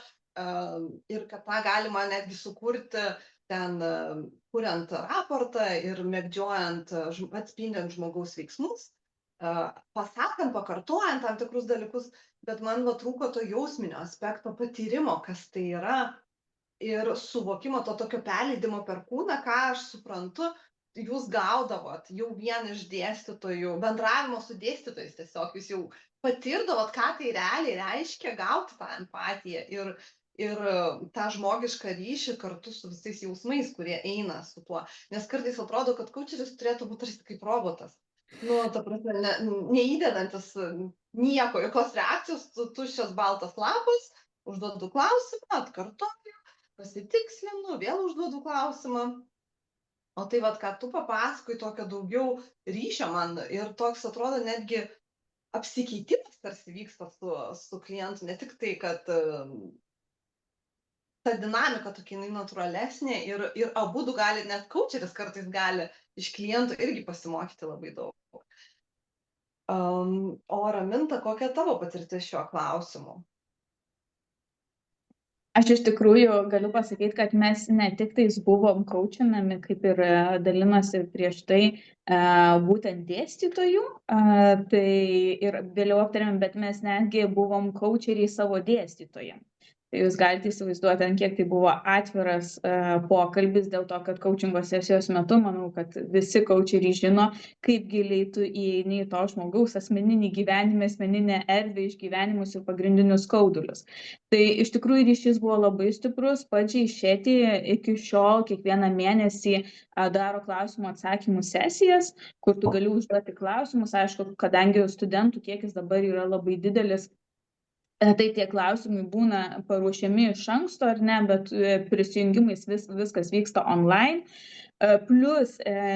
ir kad tą galima netgi sukurti ten, kuriant raportą ir mėgdžiojant, atspindint žmogaus veiksmus, pasakant, pakartojant tam tikrus dalykus, bet man trūko to jausminio aspekto, patyrimo, kas tai yra, ir suvokimo to tokio perleidimo per kūną, ką aš suprantu, jūs gaudavot jau vien iš dėstytojų, bendravimo su dėstytojais tiesiog, jūs jau patirdavot, ką tai realiai reiškia gauti tą empatiją ir tą žmogišką ryšį kartu su visais jausmais, kurie eina su tuo. Nes kartais atrodo, kad coacheris turėtų būti tarsi kaip robotas. Ta prasme, neįdedantis nieko, jokios reakcijos, tuščias baltas lapas, užduodu klausimą, atkartoju, pasitikslinu, vėl užduodu klausimą. O tai ką tu papasakoji, tokio daugiau ryšio man ir toks atrodo netgi apsikeitimas tarsi vyksta su klientu, ne tik tai, kad ta dinamika tokia jinai natūralesnė ir abudu gali, net coacheris kartais gali iš klientų irgi pasimokyti labai daug. O Raminta, kokia tavo patirtis šiuo klausimu? Aš iš tikrųjų galiu pasakyti, kad mes ne tik tais buvom coachinami, kaip ir dalinosi prieš tai būtent dėstytojų, tai ir vėliau aptarėm, bet mes netgi buvom coacheriai savo dėstytojams. Tai jūs galite įsivaizduoti, ant kiek tai buvo atviras pokalbis, dėl to, kad coachingo sesijos metu, manau, kad visi coacheriai žino, kaip giliai tu įeini į to žmogaus asmeninį gyvenimą, asmeninę erdvę, išgyvenimus ir pagrindinius skaudulius. Tai iš tikrųjų ryšys buvo labai stiprus, pačiai Šeti iki šiol kiekvieną mėnesį daro klausimų atsakymų sesijas, kur tu gali užduoti klausimus, aišku, kadangi studentų kiekis dabar yra labai didelis, tai tie klausimai būna paruošiami iš anksto, ar ne, bet prisijungimais viskas vyksta online. Plus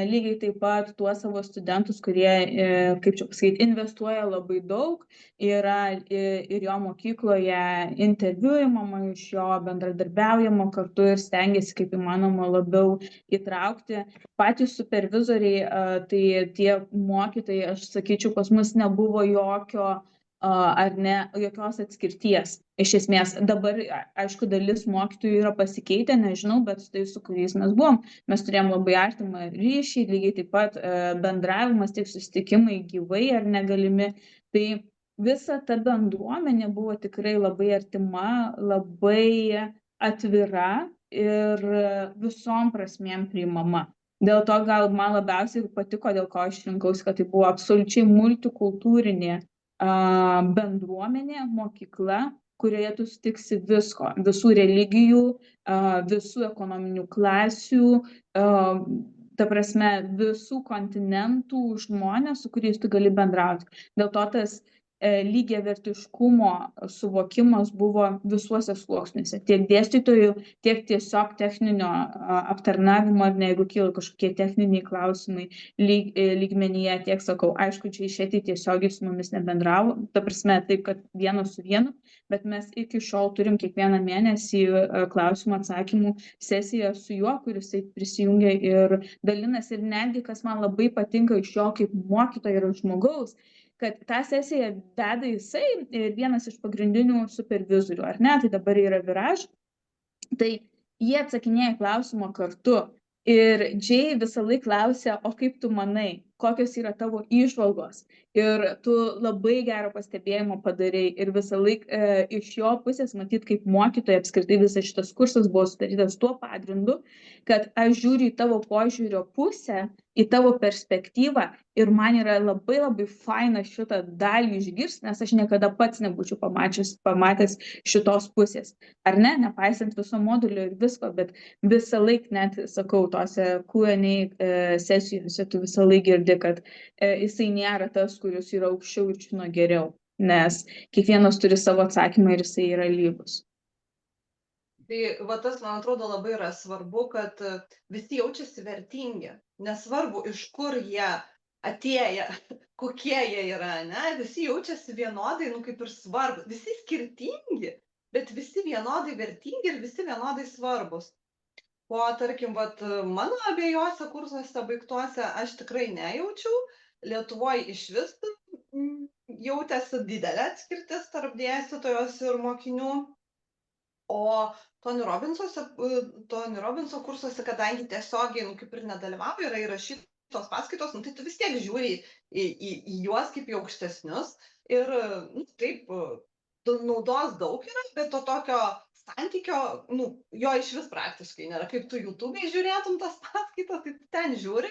lygiai taip pat tuos savo studentus, kurie, kaip čia pasakyti, investuoja labai daug, yra ir jo mokykloje interviuojama iš jo, bendradarbiaujama kartu ir stengiasi kaip įmanoma labiau įtraukti. Patys supervizoriai, tai tie mokytojai, aš sakyčiau, pas mus nebuvo jokios atskirties. Iš esmės, dabar, aišku, dalis mokytojų yra pasikeitę, nežinau, bet tai, su kuriais mes buvom, mes turėjom labai artimą ryšį, lygiai taip pat bendravimas, tiek susitikimai gyvai ar negalimi. Tai visa ta bendruomenė buvo tikrai labai artima, labai atvira ir visom prasmėm priimama. Dėl to gal man labiausiai patiko, dėl ko aš rinkausi, kad tai buvo absoliučiai multikultūrinė bendruomenė, mokykla, kurioje tu sutiksi visko, visų religijų, visų ekonominių klasių, ta prasme, visų kontinentų žmonės, su kuriais tu gali bendrauti. Dėl to tas lygiavertiškumo suvokimas buvo visuose sluoksniuose, tiek dėstytojų, tiek tiesiog techninio aptarnavimo, ar ne, jeigu kyla kažkokie techniniai klausimai lygmenyje, tiek sakau, aišku, čia Šeti tiesiogiai su mumis nebendravo, ta prasme, taip, kad vienas su vienu, bet mes iki šiol turim kiekvieną mėnesį klausimų atsakymų sesiją su juo, kuris prisijungia ir dalinasi, ir netgi, kas man labai patinka iš jo kaip mokytojo ir žmogaus, kad tą sesiją veda jisai ir vienas iš pagrindinių supervizorių, ar ne, tai dabar yra Viraž, tai jie atsakinėja klausimą kartu ir Jay visą laiką klausia, o kaip tu manai? kokios yra tavo įžvalgos. Ir tu labai gerą pastebėjimą padarai ir visą laiką iš jo pusės matyt, kaip mokytoja apskritai visas šitas kursas buvo sudarytas tuo pagrindu, kad aš žiūriu į tavo požiūrio pusę, į tavo perspektyvą ir man yra labai labai faina šitą dalį išgirsti, nes aš niekada pats nebūčiau pamatęs šitos pusės. Ar ne? Nepaisant viso modulio ir visko, bet visą laiką net, sakau, tose Q&A sesijose tu visą laiką girdi, kad jisai nėra tas, kuris yra aukščiau ir žino geriau, nes kiekvienas turi savo atsakymą ir jisai yra lygus. Tai va tas, man atrodo, labai yra svarbu, kad visi jaučiasi vertingi. Nesvarbu, iš kur jie atėję, kokie jie yra, ne? Visi jaučiasi vienodai, nu kaip ir svarbus. Visi skirtingi, bet visi vienodai vertingi ir visi vienodai svarbus. O tarkim, vat, mano abiejose kursuose baigtuose aš tikrai nejaučiau. Lietuvoje iš vis jautėsi didelė atskirtis tarp dėstytojos ir mokinių. O Tony Robbinso kursuose, kadangi tiesiogiai, nu, kaip ir nedalyvauja, yra įrašytos paskaitos, nu, tai tu vis tiek žiūri į juos kaip į aukštesnius. Ir, nu, taip, naudos daug yra, bet to tokio santykio, nu, jo iš vis praktiškai nėra. Kaip tu YouTube'e žiūrėtum tas paskaitas, tai tu ten žiūri,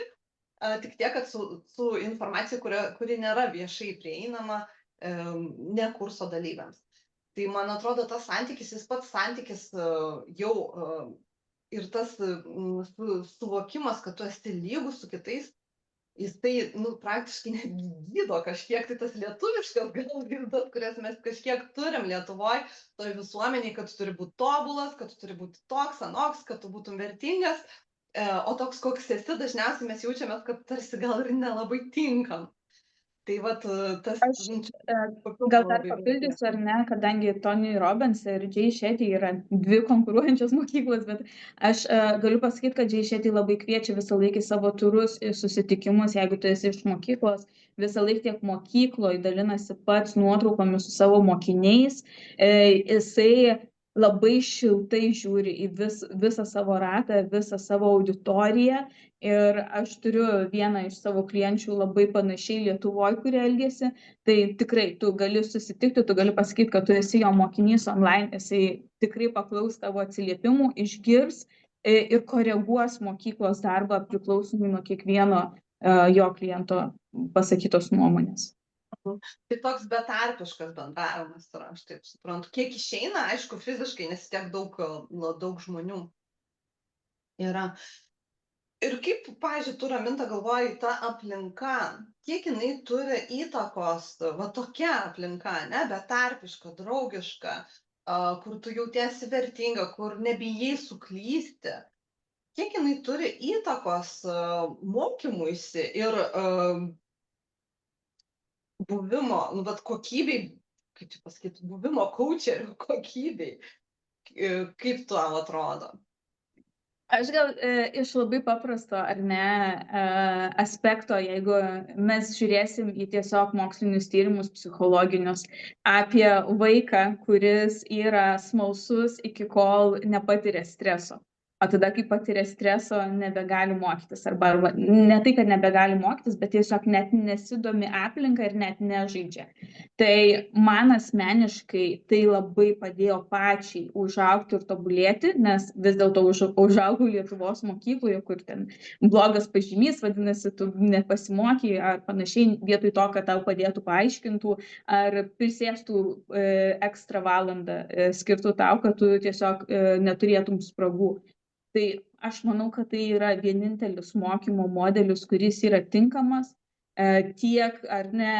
tik tiek, kad su informacija, kuri nėra viešai prieinama ne kurso dalyviams. Tai man atrodo, tas santykis, jis pats santykis jau ir tas suvokimas, kad tu esi lygus su kitais, jis tai, nu, praktiškai netgi gydo kažkiek, tai tas lietuviškas gal gydas, kurias mes kažkiek turim Lietuvoje, toj visuomeniai, kad tu turi būti tobulas, kad tu turi būti toks, anoks, kad tu būtum vertingas, o toks, koks esi, dažniausiai mes jaučiamės, kad tarsi gal ir nelabai tinkam. Tai vat tas... Gal dar papildysiu, ar ne, kadangi Tony Robbins ir Jay Shetty yra dvi konkuruojančios mokyklos, bet aš galiu pasakyti, kad Jay Shetty labai kviečia visą laikį savo turus ir susitikimus, jeigu tu esi iš mokyklos, visą laiką tiek mokykloje dalinasi pats nuotraukomis su savo mokiniais, jisai labai šiltai žiūri į visą savo ratą, visą savo auditoriją. Ir aš turiu vieną iš savo klienčių labai panašiai Lietuvoje, kurie elgėsi. Tai tikrai tu gali susitikti, tu gali pasakyti, kad tu esi jo mokinys online, jisai tikrai paklaus tavo atsiliepimų, išgirs ir koreguos mokyklos darbą priklausomai nuo kiekvieno jo kliento pasakytos nuomonės. Tai toks betarpiškas bendravimas yra, aš taip suprantu. Kiek išeina, aišku, fiziškai, nes tiek daug žmonių yra. Ir kaip, pavyzdžiui, tu, Raminta, galvoji, ta aplinka, kiek jinai turi įtakos, va tokia aplinka, ne, betarpiška, draugiška, kur tu jautiesi vertinga, kur nebijai suklysti, kiek jinai turi įtakos mokymuisi ir buvimo, nu, bet kokybei, kaip čia pasakyti, buvimo coacherių kokybei, kaip tau atrodo? Aš gal iš labai paprasto, ar ne, aspekto, jeigu mes žiūrėsim į tiesiog mokslinius tyrimus psichologinius apie vaiką, kuris yra smalsus iki kol nepatiria streso. O tada, kai patiria streso, nebegali mokytis. Arba ne tai, kad nebegali mokytis, bet tiesiog net nesidomi aplinką ir net nežaidžia. Tai man asmeniškai tai labai padėjo pačiai užaugti ir tobulėti, nes vis dėlto užaugau Lietuvos mokykloje, kur ten blogas pažymys, vadinasi, tu nepasimokai ar panašiai, vietoj to, kad tau padėtų paaiškintų, ar prisėstų ekstra valandą skirtų tau, kad tu tiesiog neturėtum spragų. Tai aš manau, kad tai yra vienintelis mokymo modelis, kuris yra tinkamas tiek ar ne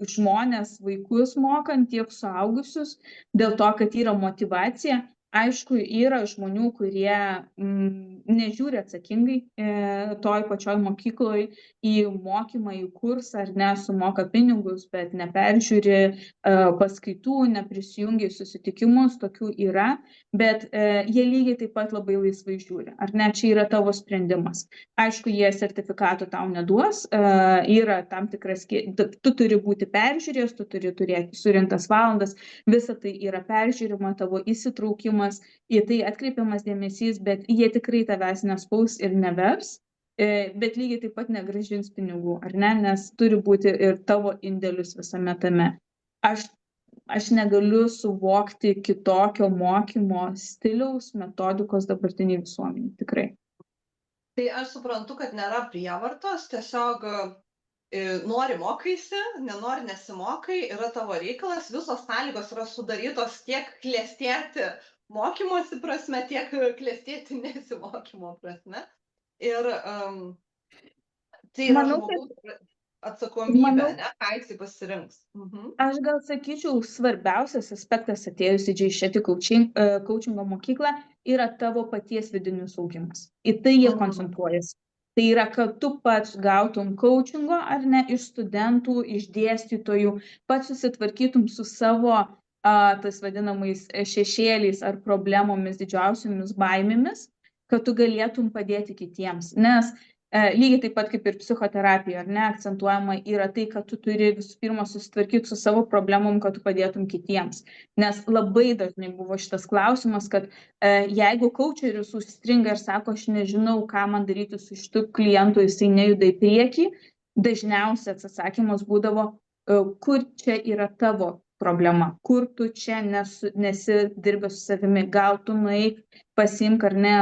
žmonės, vaikus mokant, tiek suaugusius, dėl to, kad yra motyvacija. Aišku, yra žmonių, kurie nežiūri atsakingai toj pačioj mokykloje į mokymą, į kursą, ar ne, sumoka pinigus, bet neperžiūri paskaitų, neprisijungia į susitikimus, tokių yra, bet jie lygiai taip pat labai laisvai žiūri. Ar ne, čia yra tavo sprendimas. Aišku, jie sertifikatų tau neduos, yra tam tikras, tu turi būti peržiūrėjęs, tu turi turėti surinktas valandas, visa tai yra peržiūrima, tavo įsitraukimas, į tai atkreipiamas dėmesys, bet jie tikrai tavęs nespaus ir nevers. bet lygiai taip pat negrąžins pinigų, ar ne, nes turi būti ir tavo indėlis visame tame. Aš negaliu suvokti kitokio mokymo stiliaus, metodikos dabartiniai visuomeniai, tikrai. Tai aš suprantu, kad nėra prievartos, tiesiog nori mokaisi, nenori nesimokai, yra tavo reikalas, visos sąlygos yra sudarytos tiek klestėti mokymosi prasme, tiek klestėti nesimokymo prasme. Ir tai yra Manau, kad žmogaus atsakomybė, manau, ne, ką jisai pasirinks. aš gal sakyčiau, svarbiausias aspektas atėjus į J-Shetty coachingo mokyklą yra tavo paties vidinis augimas. Į tai jie koncentruojasi. Tai yra, kad tu pats gautum coachingo, ar ne, iš studentų, iš dėstytojų, pats susitvarkytum su savo tas vadinamais šešėliais ar problemomis, didžiausiomis baimėmis, kad tu galėtum padėti kitiems. Nes lygiai taip pat kaip ir psichoterapija, ar ne, akcentuojama yra tai, kad tu turi visų pirma susitvarkyti su savo problemom, kad tu padėtum kitiems. Nes labai dažnai buvo šitas klausimas, kad jeigu coacheris užstringa ir sako, aš nežinau, ką man daryti su šitu klientu, jisai nejuda į priekį, dažniausiai atsakymas būdavo, kur čia yra tavo problema, kur tu čia nesidirbi su savimi, gal tu nueik, pasiimk ar ne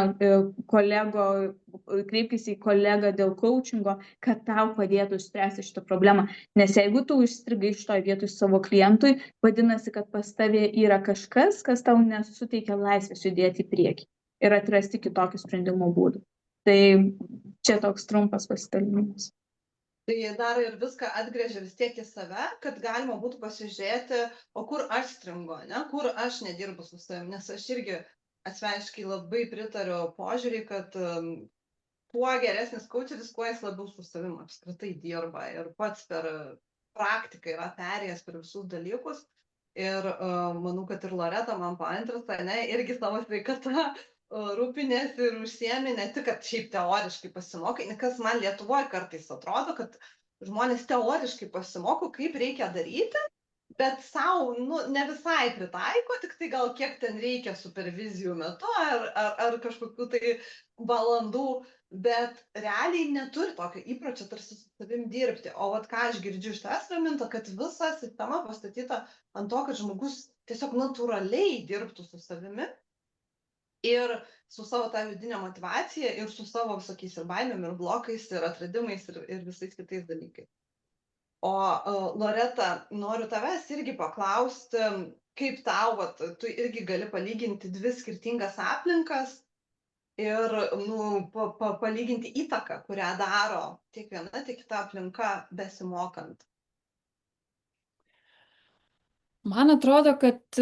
kreipkis į kolegą dėl coachingo, kad tau padėtų išspręsti šitą problemą. Nes jeigu tu užstrigai šitoje vietoje savo klientui, vadinasi, kad pas tavę yra kažkas, kas tau nesuteikia laisvės judėti į priekį ir atrasti kitokių sprendimo būdų. Tai čia toks trumpas pasidalinimas. Tai dar ir viską atgręžia vis tiek į save, kad galima būtų pasižiūrėti, o kur aš stringu, ne, kur aš nedirbu su savimi, nes aš irgi asmeniškai labai pritariu požiūrį, kad kuo geresnis coacheris, kuo jis labiau su savimi apskritai dirba ir pats per praktiką yra perėjęs per visus dalykus. Ir manau, kad ir Loreta man paantrina, ne, irgi savo sveikata rūpinėsi ir užsiemi, ne tik, kad šiaip teoriškai pasimokai, kas man Lietuvoje kartais atrodo, kad žmonės teoriškai pasimoko, kaip reikia daryti, bet savo ne visai pritaiko, tik tai gal kiek ten reikia supervizijų metu ar kažkokių tai valandų, bet realiai neturi tokio įpročio tarsi su savim dirbti. O vat ką aš girdžiu iš tavęs, Raminta, kad visa sistema pastatyta ant to, kad žmogus tiesiog natūraliai dirbtų su savimi ir su savo tą vidinę motivaciją ir su savo visokiais ir baimėm, ir blokais, ir atradimais, ir visais kitais dalykais. O Loreta, noriu tavęs irgi paklausti, kaip tau, tu irgi gali palyginti dvi skirtingas aplinkas ir palyginti įtaką, kurią daro tiek viena, tiek kita aplinka besimokant. Man atrodo, kad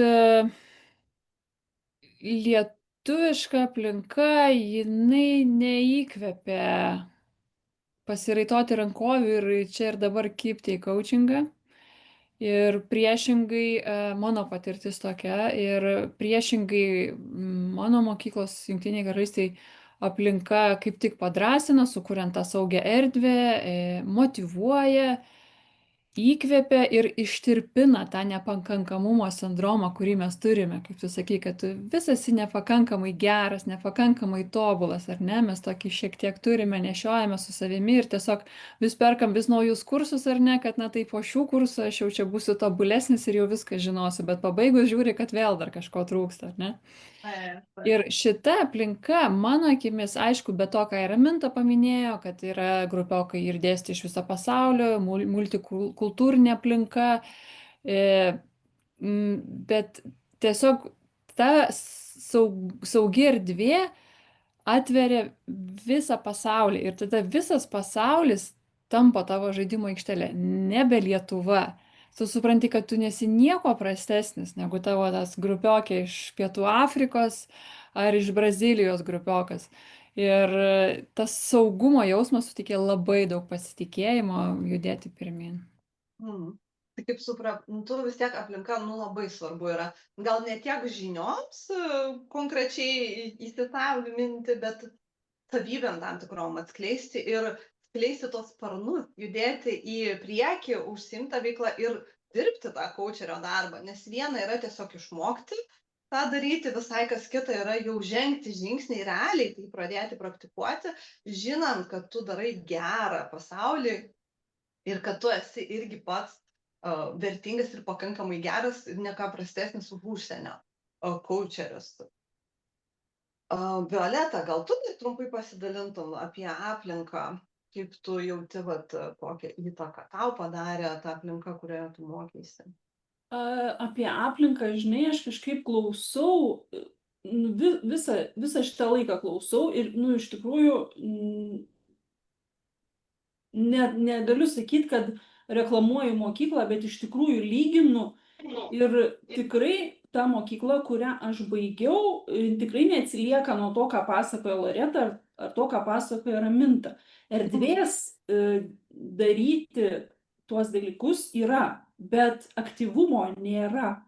lietuviška aplinka, jinai neįkvepia pasiraitoti rankovių ir čia ir dabar kibti į coachingą. Ir priešingai mano patirtis tokia ir priešingai mano mokyklos Jungtinėje Karalystėje aplinka kaip tik padrąsina, sukuriant tą saugią erdvę, motyvuoja, įkvepia ir ištirpina tą nepakankamumo sindromą, kurį mes turime. Kaip tu sakai, kad tu vis esi nepakankamai geras, nepakankamai tobulas, ar ne? Mes tokį šiek tiek turime, nešiojame su savimi ir tiesiog vis perkam vis naujus kursus, ar ne, kad na tai po šių kursų aš jau čia būsiu tobulesnis ir jau viską žinosiu, bet pabaigus žiūri, kad vėl dar kažko trūksta, ar ne? Ir šita aplinka, mano akimis, aišku, be to, ką ir Raminta paminėjo, kad yra grupiokai ir dėstyti iš viso pasaulio, multikultūrinė aplinka, bet tiesiog ta saugi erdvė atveria visą pasaulį ir tada visas pasaulis tampa tavo žaidimo aikštelė, nebe Lietuva. Tu supranti, kad tu nesi nieko prastesnis negu tavo tas grupiokė iš Pietų Afrikos ar iš Brazilijos grupiokas. Ir tas saugumo jausmas suteikė labai daug pasitikėjimo judėti pirmin. Tai kaip suprantu, vis tiek aplinka labai svarbu yra. Gal ne tiek žinioms konkrečiai įsisavinti, bet savybėm tam tikrom atskleisti ir skleisti tos sparnus, judėti į priekį, užsiimti veiklą ir dirbti tą coacherio darbą. Nes viena yra tiesiog išmokti, tą daryti, visai kas kita yra jau žengti žingsnį realiai, tai pradėti praktikuoti, žinant, kad tu darai gerą pasaulį ir kad tu esi irgi pats vertingas ir pakankamai geras ir ne ką prastesnis už užsienio coacherius. Violeta, gal tu tai trumpai pasidalintum apie aplinką, kaip tu jauti, vat, kokią įtaką tau padarė ta aplinka, kurioje tu mokeisi? Apie aplinką, žinai, aš kažkaip klausau, visą šitą laiką klausau ir, iš tikrųjų, negaliu sakyti, kad reklamuoju mokyklą, bet iš tikrųjų lyginu ir tikrai ta mokykla, kurią aš baigiau, tikrai neatsilieka nuo to, ką pasakoja Loreta ar to, ką pasakoja Raminta. Erdvės daryti tuos dalykus yra, bet aktyvumo nėra.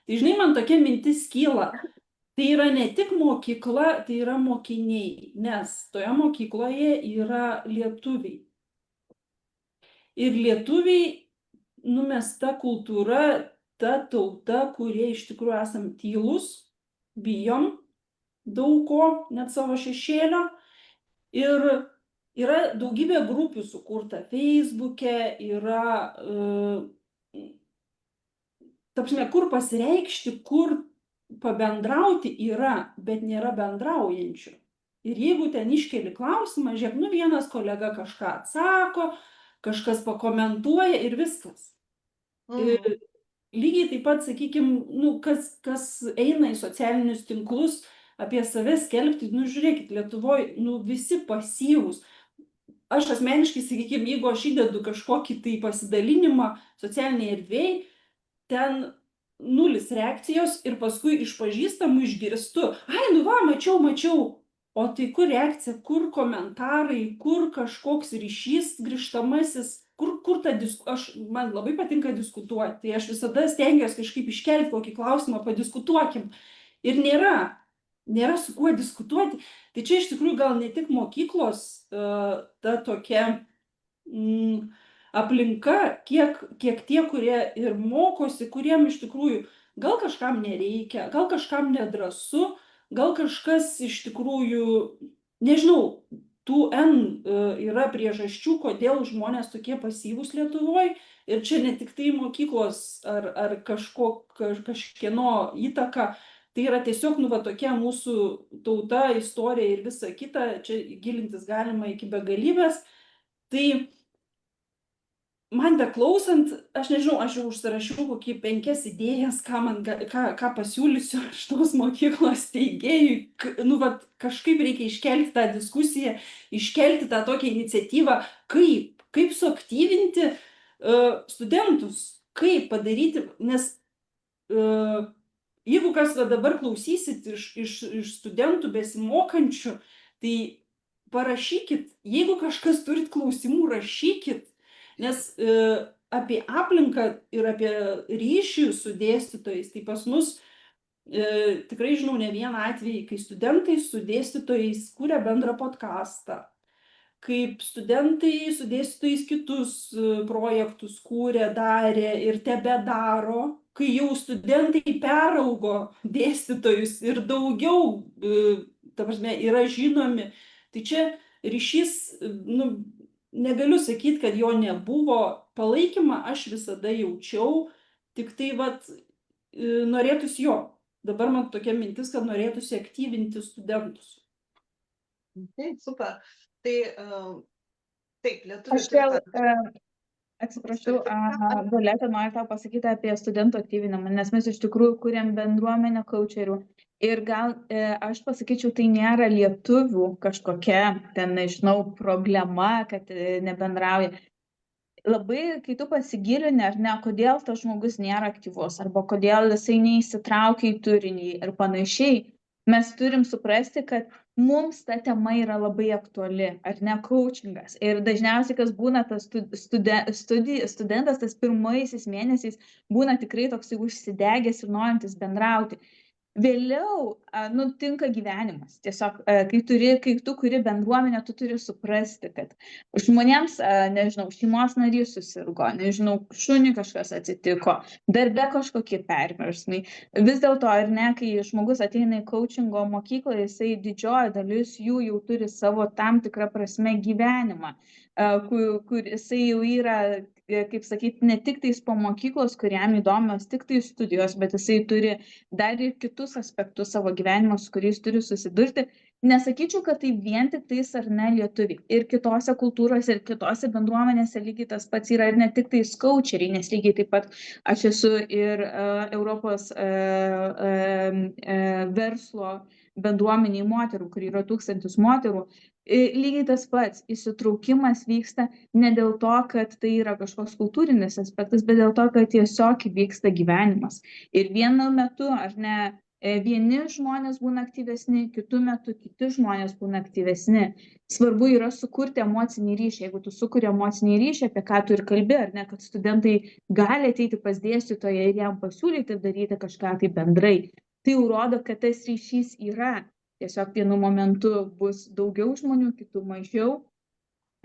Tai žinai, man tokia mintis kyla. Tai yra ne tik mokykla, tai yra mokiniai, nes toje mokykloje yra lietuviai. Ir lietuviai numesta kultūra, ta tauta, kurie iš tikrųjų esam tylus, bijom daug ko, net savo šešėlio. Ir yra daugybė grupių sukurta Facebook'e, yra, kur pasireikšti, kur pabendrauti yra, bet nėra bendraujančių. Ir jeigu ten iškeli klausimą, žiūrėk, vienas kolega kažką atsako, kažkas pakomentuoja ir viskas. Ir lygiai taip pat, sakykime, kas eina į socialinius tinklus apie save skelbti, žiūrėkit, Lietuvoje, visi pasyvūs. Aš asmeniškai, sakykime, jeigu aš įdedu kažkokį tai pasidalinimą socialiniai erdvėj, ten nulis reakcijos ir paskui iš pažįstamų išgirstu, mačiau, o tai kur reakcija, kur komentarai, kur kažkoks ryšys grįžtamasis, kur ta man labai patinka diskutuoti, tai aš visada stengiuosi kažkaip iškelti kokį klausimą, padiskutuokim. Ir nėra su kuo diskutuoti. Tai čia iš tikrųjų gal ne tik mokyklos ta tokia aplinka, kiek tie, kurie ir mokosi, kuriem iš tikrųjų gal kažkam nereikia, gal kažkam nedrąsu, gal kažkas iš tikrųjų, nežinau, tų yra priežasčių, kodėl žmonės tokie pasyvūs Lietuvoje. Ir čia ne tik tai mokyklos ar kažkieno įtaka, tai yra tiesiog tokia mūsų tauta, istorija ir visa kita, čia gilintis galima iki begalybės. Tai man beklausant, aš nežinau, aš jau užsirašiau kokį 5 idėjas, ką pasiūlysiu šitos mokyklos steigėjui. Kažkaip reikia iškelti tą diskusiją, iškelti tą tokią iniciatyvą, kaip suaktyvinti studentus, kaip padaryti, nes jeigu kas dabar klausysit iš studentų besimokančių, tai parašykit, jeigu kažkas turit klausimų, rašykit. Nes apie aplinką ir apie ryšį su dėstytojais, tai pas mus tikrai žinau ne vieną atvejį, kai studentai su dėstytojais kūrė bendrą podcastą, kaip studentai su dėstytojais kitus projektus kūrė, darė ir tebedaro, kai jau studentai peraugo dėstytojus ir daugiau, yra žinomi. Tai čia ryšys, negaliu sakyti, kad jo nebuvo, palaikymą aš visada jaučiau, tik tai norėtųsi jo. Dabar man tokia mintis, kad norėtųsi aktyvinti studentus. Taip, super. Tai taip, lietuvių. Aš vėl, atsiprašau, Violeta nori tau pasakyti apie studentų aktyvinimą, nes mes iš tikrųjų kuriam bendruomenę coacherių. Ir gal aš pasakyčiau, tai nėra lietuvių kažkokia, nežinau, problema, kad nebendrauja. Labai, kai tu pasigilini, ar ne, kodėl tas žmogus nėra aktyvus, arba kodėl jisai neįsitraukia į turinį ir panašiai, mes turim suprasti, kad mums ta tema yra labai aktuali, ar ne, coachingas. Ir dažniausiai, kas būna tas studentas, tas pirmaisiais mėnesiais būna tikrai toksai užsidegęs ir norintis bendrauti. Vėliau nutinka gyvenimas. Tiesiog, kai tu kuri bendruomenę, tu turi suprasti, kad žmonėms, nežinau, šeimos narys susirgo, nežinau, šuniui kažkas atsitiko, darbe kažkokie perversmai. Vis dėlto, ar ne, kai žmogus ateina į coachingo mokyklą, jisai didžioji dalis jų jau turi savo tam tikrą prasme gyvenimą, kur jisai jau yra, kaip sakyti, ne tik tais po mokyklos, kuriam įdomios tik tai studijos, bet jisai turi dar ir kitus aspektus savo gyvenimo, su kuriais turi susidurti. Nesakyčiau, kad tai vien tik tais ar ne lietuviai. Ir kitose kultūrose, ir kitose bendruomenėse lygiai tas pats yra, ir ne tik tais coacheriai, nes lygiai taip pat aš esu ir Europos verslo bendruomeniai moterų, kur yra 1000 moterų. Lygiai tas pats įsitraukimas vyksta ne dėl to, kad tai yra kažkoks kultūrinis aspektas, bet dėl to, kad tiesiog vyksta gyvenimas. Ir vienu metu, ar ne, vieni žmonės būna aktyvesni, kitu metu kiti žmonės būna aktyvesni. Svarbu yra sukurti emocinį ryšį. Jeigu tu sukuri emocinį ryšį, apie ką tu ir kalbi, ar ne, kad studentai gali ateiti pas dėstytoją ir jam pasiūlyti daryti kažką tai bendrai, tai jau rodo, kad tas ryšys yra. Tiesiog vienu momentu bus daugiau žmonių, kitų mažiau,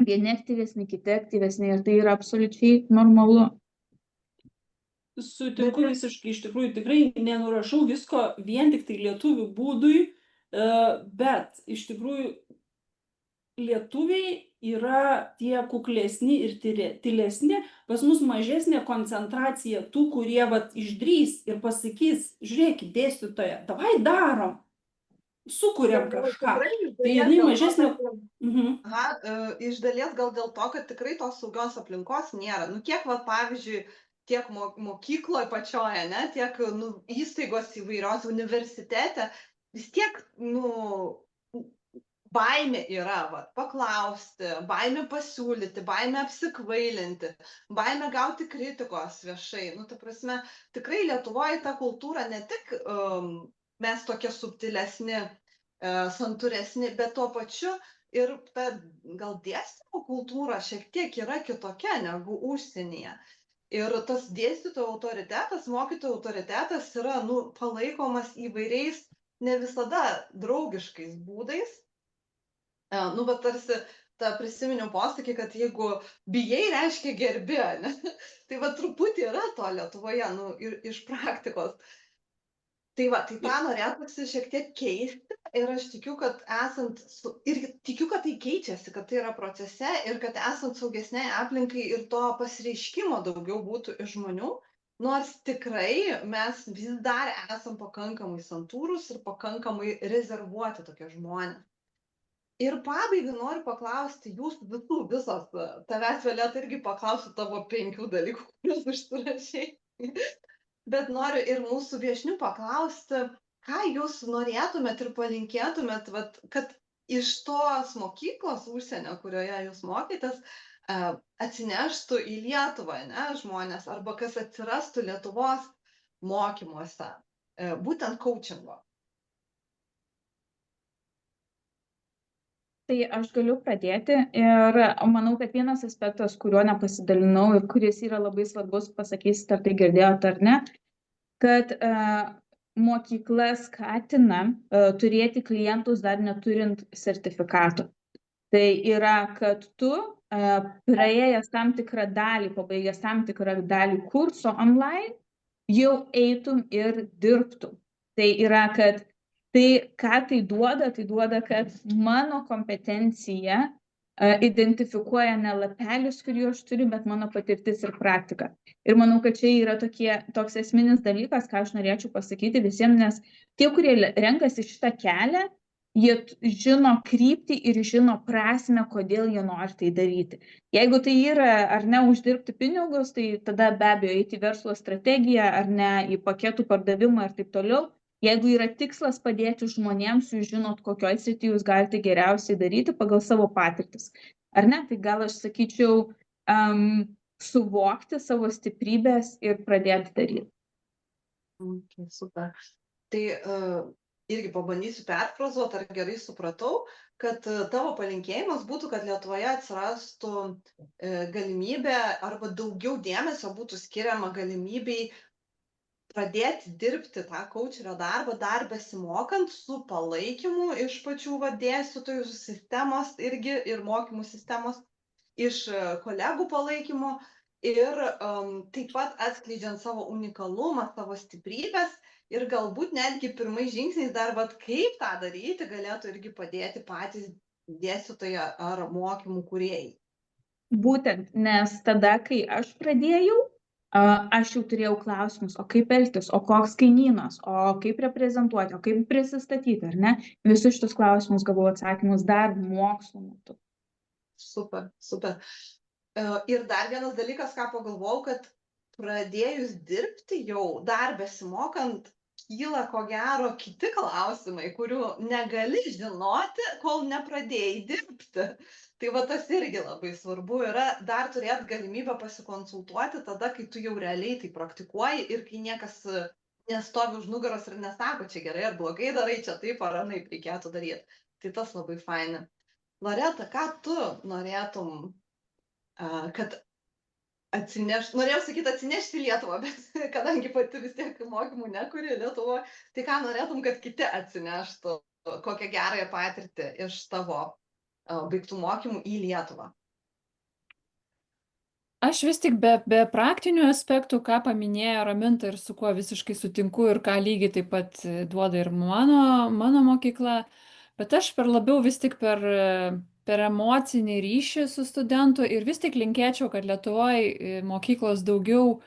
vieni aktyvesni, kiti aktyvesni, ir tai yra absoliučiai normalu. Sutinku visiškai, iš tikrųjų tikrai nenurašau visko vien tik tai lietuvių būdui, bet iš tikrųjų lietuviai yra tie kuklesni ir tylesni, pas mus mažesnė koncentracija tų, kurie vat išdrįs ir pasakys, žiūrėkit, dėstytoja, davai darom, sukuriam kažką. Tai jinai mažesnė. Iš dalies gal dėl to, kad tikrai tos saugios aplinkos nėra. Nu kiek, va, pavyzdžiui, tiek mokykloje pačioje, ne, tiek įstaigos įvairios universitete, vis tiek, baimė yra, va, paklausti, baimė pasiūlyti, baimė apsikvailinti, baimė gauti kritikos viešai. Ta prasme, tikrai Lietuvoje ta kultūra ne tik mes tokie subtilesni, santūresni, bet tuo pačiu ir ta gal dėstymo kultūra šiek tiek yra kitokia negu užsienyje. Ir tas dėstytojo autoritetas, mokytojo autoritetas yra palaikomas įvairiais, ne visada draugiškais būdais. Bet tarsi tą prisiminiau posakį, kad jeigu bijai, reiškia gerbi, ne? Tai va truputį yra to Lietuvoje, ir iš praktikos. Tai tą norėtųsi šiek tiek keisti, ir aš tikiu, kad kad tai keičiasi, kad tai yra procese, ir kad esant saugesniai aplinkai ir to pasireiškimo daugiau būtų iš žmonių, nors tikrai mes vis dar esam pakankamai santūrūs ir pakankamai rezervuoti tokie žmonės. Ir pabaigai noriu paklausti jūsų visos, tavęs Violeta irgi paklausiu tavo 5 dalykų, kuriuos užsirašei. Bet noriu ir mūsų viešnių paklausti, ką jūs norėtumėt ir palinkėtumėt, kad iš tos mokyklos užsienio, kurioje jūs mokytės, atsineštų į Lietuvą, ne, žmonės, arba kas atsirastų Lietuvos mokymuose, būtent coachingo. Tai aš galiu pradėti, ir manau, kad vienas aspektas, kuriuo nepasidalinau ir kuris yra labai svarbus, pasakysit, ar tai girdėjote ar ne, kad mokykla skatina turėti klientus dar neturint sertifikato. Tai yra, kad tu praėjęs tam tikrą dalį, pabaigęs tam tikrą dalį kurso online, jau eitum ir dirbtum. Tai yra, kad ką tai duoda, kad mano kompetencija identifikuoja ne lapelis, kurį aš turiu, bet mano patirtis ir praktika. Ir manau, kad čia yra toks esminis dalykas, ką aš norėčiau pasakyti visiems, nes tie, kurie renkasi šitą kelią, jie žino kryptį ir žino prasmę, kodėl jie nori tai daryti. Jeigu tai yra, ar ne, uždirbti pinigus, tai tada be abejo eiti į verslo strategiją, ar ne, į paketų pardavimą ir taip toliau. Jeigu yra tikslas padėti žmonėms, jūs žinot, kokioje srityje jūs galite geriausiai daryti pagal savo patirtis. Ar ne? Tai gal aš sakyčiau, suvokti savo stiprybės ir pradėti daryti. Okay, super. Tai irgi pabandysiu perfrazuoti, ar gerai supratau, kad tavo palinkėjimas būtų, kad Lietuvoje atsirastų galimybė arba daugiau dėmesio būtų skiriama galimybei pradėti dirbti tą kaučerio darbą dar besimokant su palaikymu iš pačių dėstytojų sistemos irgi ir mokymų sistemos, iš kolegų palaikymo ir taip pat atskleidžiant savo unikalumą, savo stiprybės ir galbūt netgi pirmais žingsniais dar kaip tą daryti galėtų irgi padėti patys dėstytojai ar mokymų kūrėjai. Būtent, nes tada, kai aš pradėjau, aš jau turėjau klausimus, o kaip elgtis, o koks kainynas, o kaip reprezentuoti, o kaip prisistatyti, ar ne? Visus šitus klausimus gavau atsakymus dar mokslo metu. Super, super. Ir dar vienas dalykas, ką pagalvojau, kad pradėjus dirbti jau dar besimokant, kyla ko gero kiti klausimai, kurių negali žinoti, kol nepradėjai dirbti. Tai tas irgi labai svarbu yra dar turėti galimybę pasikonsultuoti tada, kai tu jau realiai tai praktikuoji ir kai niekas nestovi už nugaros ir nesako, čia gerai ar blogai darai, čia taip ar anaip reikėtų daryti. Tai tas labai faina. Loreta, ką tu norėtum, kad norėjau sakyti atsinešti Lietuvą, bet kadangi pati vis tiek mokymų nekuri Lietuvoje, tai ką norėtum, kad kiti atsineštų, kokią gerąją patirtį iš tavo baigtų mokymų į Lietuvą? Aš vis tik be praktinių aspektų, ką paminėjo Raminta ir su kuo visiškai sutinku ir ką lygiai taip pat duoda ir mano mokykla, bet aš labiau vis tik per emocinį ryšį su studentu ir vis tik linkėčiau, kad Lietuvoje mokyklos daugiau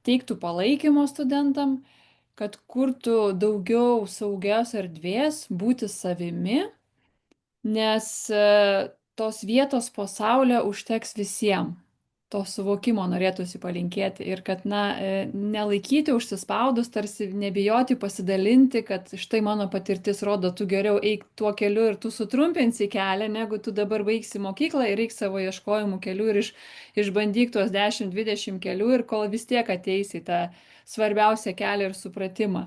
teiktų palaikymo studentam, kad kurtų daugiau saugios erdvės būti savimi, nes tos vietos po saulė užteks visiems. To suvokimo norėtųsi palinkėti ir kad, nelaikyti užsispaudus, tarsi nebijoti pasidalinti, kad štai mano patirtis rodo, tu geriau eik tuo keliu ir tu sutrumpinsi kelią, negu tu dabar baigsi mokyklą ir eik savo ieškojimų kelių ir išbandyk tuos 10-20 kelių ir kol vis tiek ateisi tą svarbiausią kelią ir supratimą.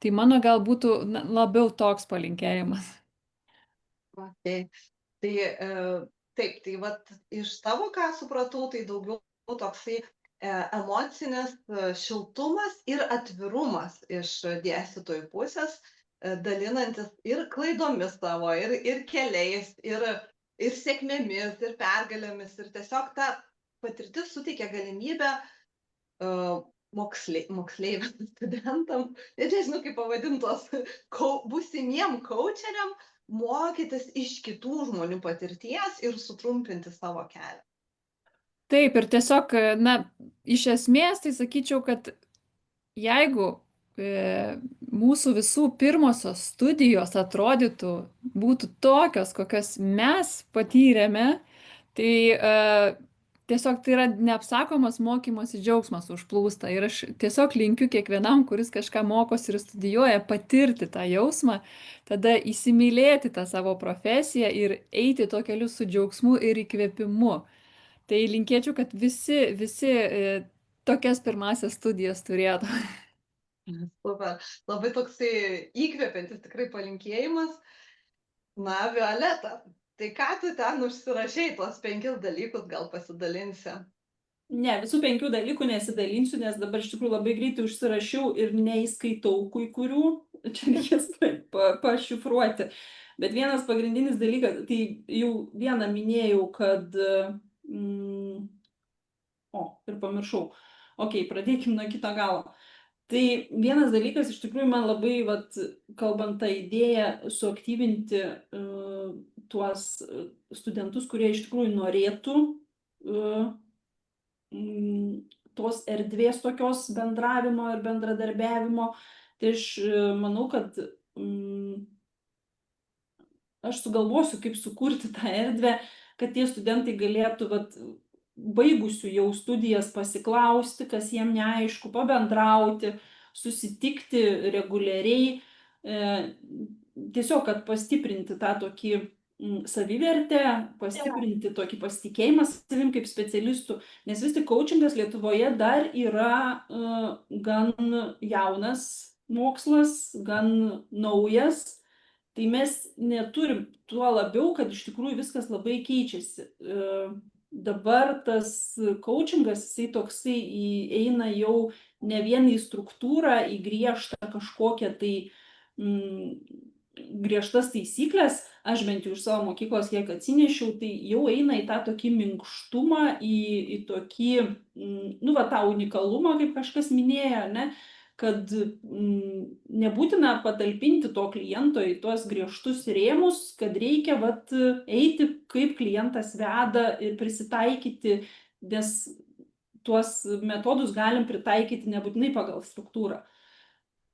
Tai mano gal būtų labiau toks palinkėjimas. Okay. Tai taip, tai iš tavo, ką supratau, tai daugiau toksai emocinis šiltumas ir atvirumas iš dėstytojų pusės, dalinantis ir klaidomis savo, ir keliais, ir sėkmėmis, ir pergalėmis, ir tiesiog ta patirtis suteikia galimybę moksleiviams, studentam, ir nežinau kaip pavadintos, būsimiem kaučeriam, mokytis iš kitų žmonių patirties ir sutrumpinti savo kelią. Taip, ir tiesiog, iš esmės, tai sakyčiau, kad jeigu mūsų visų pirmosios studijos atrodytų, būtų tokios, kokias mes patyrėme, tai tiesiog tai yra neapsakomas mokymosi džiaugsmas užplūsta. Ir aš tiesiog linkiu kiekvienam, kuris kažką mokosi ir studijuoja, patirti tą jausmą, tada įsimylėti tą savo profesiją ir eiti tuo keliu su džiaugsmu ir įkvėpimu. Tai linkėčiau, kad visi tokias pirmasias studijas turėtų. Super. Labai toksai įkvepiantis tikrai palinkėjimas. Na, Violeta, tai ką tu ten užsirašei, tuos 5 dalykus gal pasidalinsi? Ne, visų 5 dalykų nesidalinsiu, nes dabar iš tikrųjų labai greitai užsirašiau ir neįskaitau kai kurių, čia reikės pašifruoti. Bet vienas pagrindinis dalykas, tai jau vieną minėjau, kad... ir pamiršau. Ok, pradėkim nuo kito galo. Tai vienas dalykas, iš tikrųjų, man labai, kalbant tą idėją, suaktyvinti tuos studentus, kurie iš tikrųjų norėtų tos erdvės tokios bendravimo ir bendradarbiavimo. Tai aš manau, kad aš sugalvosiu, kaip sukurti tą erdvę, kad tie studentai galėtų, baigusių jau studijas pasiklausti, kas jiem neaišku, pabendrauti, susitikti reguliariai, tiesiog, kad pastiprinti tą tokį savivertę, pastiprinti tokį pasitikėjimą savim kaip specialistų, nes vis tik coachingas Lietuvoje dar yra gan jaunas mokslas, gan naujas, tai mes neturim tuo labiau, kad iš tikrųjų viskas labai keičiasi. dabar tas coachingas, jisai toksai eina jau ne vien į struktūrą, į griežtą kažkokią tai griežtas taisyklės, aš bent jau iš savo mokyklos kiek atsinešiau, tai jau eina į tą tokį minkštumą, į tokį, nu, va, tą unikalumą, kaip kažkas minėjo, ne, kad nebūtina patalpinti to kliento į tuos griežtus rėmus, kad reikia, vat, eiti, kaip klientas veda ir prisitaikyti, nes tuos metodus galim pritaikyti nebūtinai pagal struktūrą.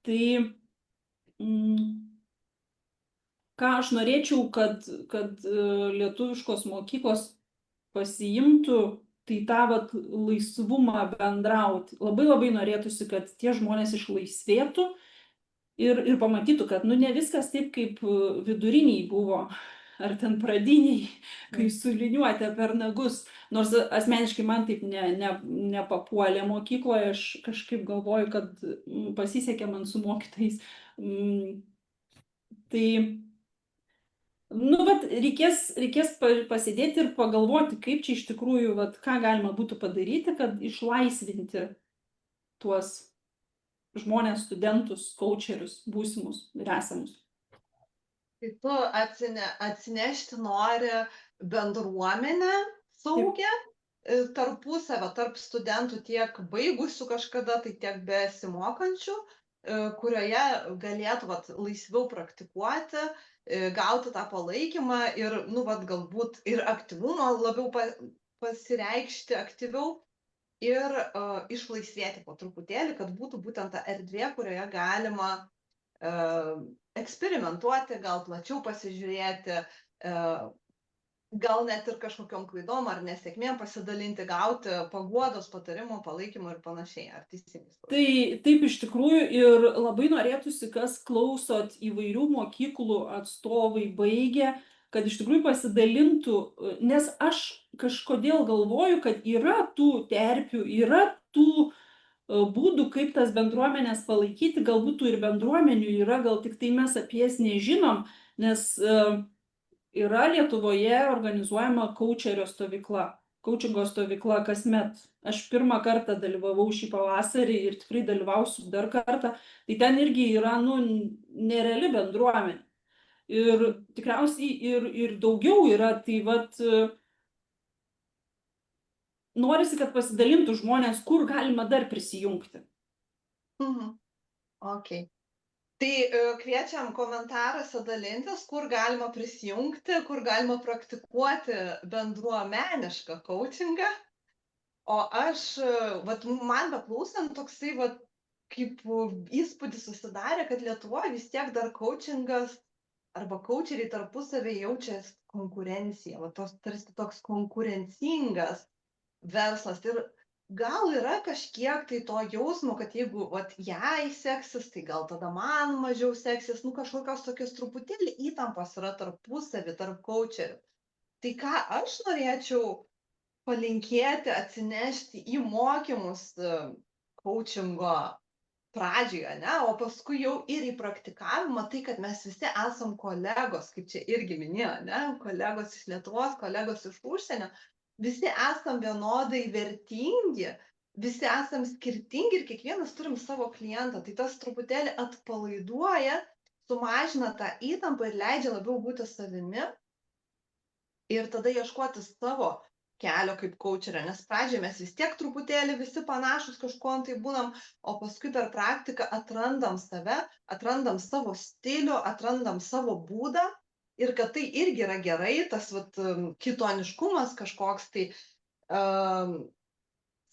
Tai ką aš norėčiau, kad lietuviškos mokyklos pasiimtų, tai tą vat laisvumą bendrauti. Labai norėtųsi, kad tie žmonės išlaisvėtų ir pamatytų, kad nu ne viskas taip, kaip viduriniai buvo, ar ten pradiniai, kai suliniuotė per nagus. Nors asmeniškai man taip nepapuolė mokykloje, aš kažkaip galvoju, kad pasisekė man su mokytojais. Tai nu, vat, reikės pasėdėti ir pagalvoti, kaip čia iš tikrųjų, vat, ką galima būtų padaryti, kad išlaisvinti tuos žmonės, studentus, coacherius, būsimus ir esamus. Tai tu atsinešti nori bendruomenę saugią tarpusavio, tarp studentų tiek baigusių kažkada, tai tiek besimokančių, kurioje galėtų vat, laisviau praktikuoti, gauti tą palaikymą ir, nu, vat, galbūt ir aktyvumą labiau pasireikšti aktyviau ir išlaisvėti po truputėlį, kad būtų būtent ta erdvė, kurioje galima eksperimentuoti, gal plačiau pasižiūrėti, gal net ir kažkokiom klaidom ar nesėkmėm pasidalinti, gauti paguodos, patarimų, palaikymų ir panašiai. Ar teisingai? Tai taip iš tikrųjų ir labai norėtųsi, kas klausot įvairių mokyklų atstovai baigę, kad iš tikrųjų pasidalintų, nes aš kažkodėl galvoju, kad yra tų terpių, yra tų būdų, kaip tas bendruomenės palaikyti, galbūt tų ir bendruomenių yra, gal tik tai mes apie jas nežinom, nes yra Lietuvoje organizuojama coachingo stovykla kasmet. Aš pirmą kartą dalyvavau šį pavasarį ir tikrai dalyvausiu dar kartą. Tai ten irgi yra, nu, nereali bendruomenė. Ir tikriausiai ir daugiau yra, tai vat norisi, kad pasidalintų žmonės, kur galima dar prisijungti. Ok. Tai kviečiam komentaruose dalintis, kur galima prisijungti, kur galima praktikuoti bendruomenišką coachingą. O aš, vat, man beklausant toksai, vat, kaip įspūdis susidarė, kad Lietuvoje vis tiek dar coachingas arba coacheriai tarpusavį jaučia konkurenciją, vat, tarsi toks konkurencingas verslas. Ir gal yra kažkiek tai to jausmo, kad jeigu vat, jai seksis, tai gal tada man mažiau seksis, nu kažkokios tokios truputėlį įtampos yra tarpusavį, tarp coacherių. Tai ką aš norėčiau palinkėti, atsinešti į mokymus coachingo pradžioje, ne, o paskui jau ir į praktikavimą, tai kad mes visi esam kolegos, kaip čia irgi minėjo, ne, kolegos iš Lietuvos, kolegos iš užsienio, visi esam vienodai vertingi, visi esam skirtingi ir kiekvienas turim savo klientą, tai tas truputėlį atpalaiduoja, sumažina tą įtampą ir leidžia labiau būti savimi ir tada ieškoti savo kelio kaip coacherio, nes pradžioje mes vis tiek truputėlį visi panašus kažkuom tai būnam, o paskui per praktiką atrandam save, atrandam savo stilių, atrandam savo būdą ir kad tai irgi yra gerai, tas vat, kitoniškumas kažkoks tai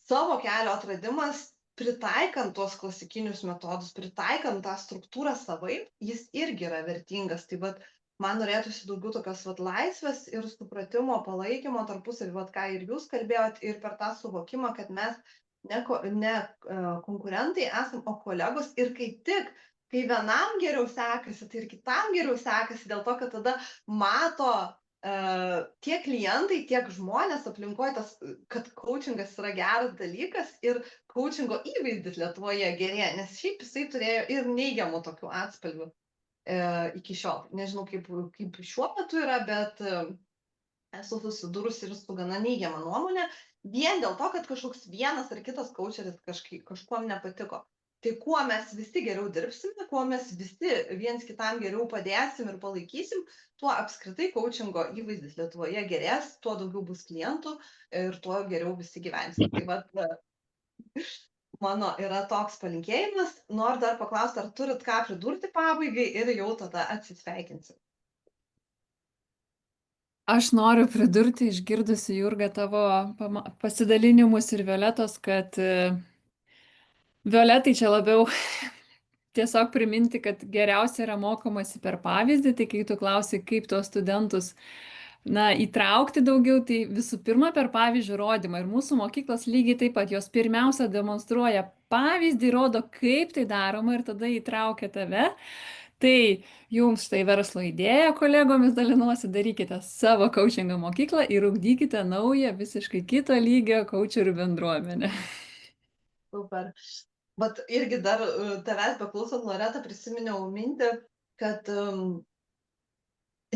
savo kelio atradimas, pritaikant tuos klasikinius metodus, pritaikant tą struktūrą savaip, jis irgi yra vertingas. Tai vat, man norėtųsi daugiau tokios vat, laisvės ir supratimo, palaikymo tarpusavy, vat, ką ir jūs kalbėjot, ir per tą suvokimą, kad mes ne konkurentai esam, o kolegos ir kaip tik, kai vienam geriau sekasi, tai ir kitam geriau sekasi, dėl to, kad tada mato tiek klientai, tiek žmonės aplinkoje, kad coachingas yra geras dalykas ir coachingo įvaizdis Lietuvoje gerėja, nes šiaip jisai turėjo ir neigiamų tokių atspalvių iki šiol. Nežinau, kaip šiuo metu yra, bet esu susidūrusi ir su gana neigiama nuomonė, vien dėl to, kad kažkoks vienas ar kitas coacheris kažkuom nepatiko. Tai kuo mes visi geriau dirbsime, kuo mes visi viens kitam geriau padėsim ir palaikysim, tuo apskritai coachingo įvaizdis Lietuvoje gerės, tuo daugiau bus klientų ir tuo geriau visi gyvensim. Tai vat, mano yra toks palinkėjimas. Noriu dar paklausti, ar turit ką pridurti pabaigai ir jau tada atsisveikinsim. Aš noriu pridurti, išgirdusi Jurga tavo pasidalinimus ir Violetos, kad Violetai čia labiau tiesiog priminti, kad geriausia yra mokomasi per pavyzdį, tai kai tu klausi, kaip tuos studentus įtraukti daugiau, tai visų pirma per pavyzdžių rodymą. Ir mūsų mokyklos lygiai taip pat, jos pirmiausia demonstruoja pavyzdį, rodo, kaip tai daroma ir tada įtraukia tave. Tai jums štai verslo idėja, kolegomis dalinuosi, darykite savo coachingo mokyklą ir ugdykite naują, visiškai kito lygio coacherių bendruomenę. Super. Bet irgi dar tavęs beklausant, Loreta, prisiminiau mintį, kad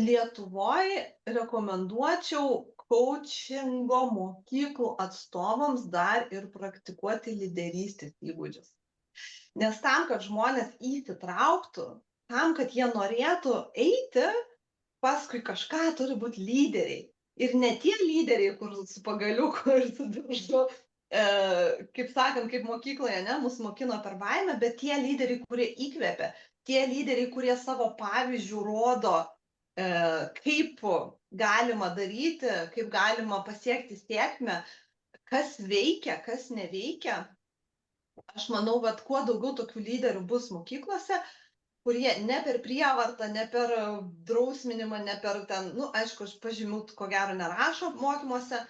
Lietuvoje rekomenduočiau coachingo mokyklų atstovams dar ir praktikuoti lyderystės įgūdžius. Nes tam, kad žmonės įsitrauktų, tam, kad jie norėtų eiti, paskui kažką turi būti lyderiai. Ir ne tie lyderiai, kur su pagaliuku ir su diržu, kaip sakant, kaip mokykloje, ne, mus mokino per baimę, bet tie lyderiai, kurie įkvepia, tie lyderiai, kurie savo pavyzdžių rodo, kaip galima daryti, kaip galima pasiekti sėkmę, kas veikia, kas neveikia. Aš manau, kad kuo daugiau tokių lyderių bus mokyklose, kurie ne per prievartą, ne per drausminimą, ne per ten, aišku, aš pažymių ko gero nerašo mokymuose,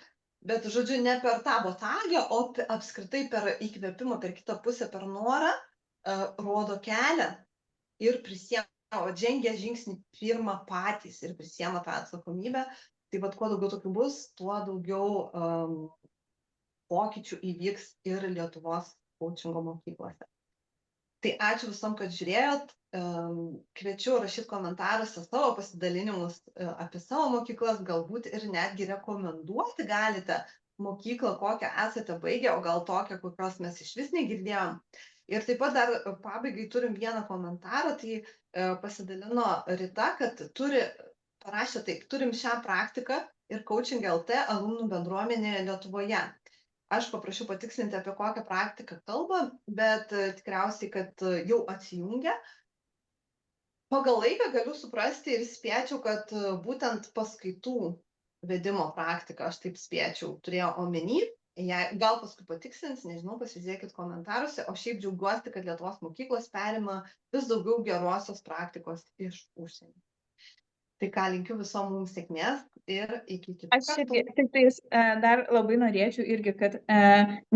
bet, žodžiu, ne per tą botagę, o apskritai per įkvėpimą, per kitą pusę, per norą, rodo kelią ir žengia žingsnį pirmą patys ir prisiema tą atsakomybę. Tai vat, kuo daugiau tokių bus, tuo daugiau pokyčių įvyks ir Lietuvos coachingo mokyklose. Tai ačiū visom, kad žiūrėjot. Kviečiu rašyti komentaruose savo pasidalinimus apie savo mokyklas, galbūt ir netgi rekomenduoti galite mokyklą, kokią esate baigę, o gal tokią, kokios mes iš vis negirdėjom. Ir taip pat dar pabaigai turim vieną komentarą, tai pasidalino Rita, kad parašė taip, turim šią praktiką ir Coaching LT alumnų bendruomenėje Lietuvoje. Aš paprašiau patikslinti, apie kokią praktiką kalba, bet tikriausiai, kad jau atsijungia. Pagal laiką galiu suprasti ir spėčiau, kad būtent paskaitų vedimo praktiką, aš taip spėčiau, turėjo omeny. Gal paskui patikslins, nežinau, pasižiūrėkit komentaruose, o šiaip džiaugiuosi, kad Lietuvos mokyklos perima vis daugiau gerosios praktikos iš užsienio. Tai ką, linkiu visom mums sėkmės ir iki kitų Aš kartų. tik dar labai norėčiau irgi, kad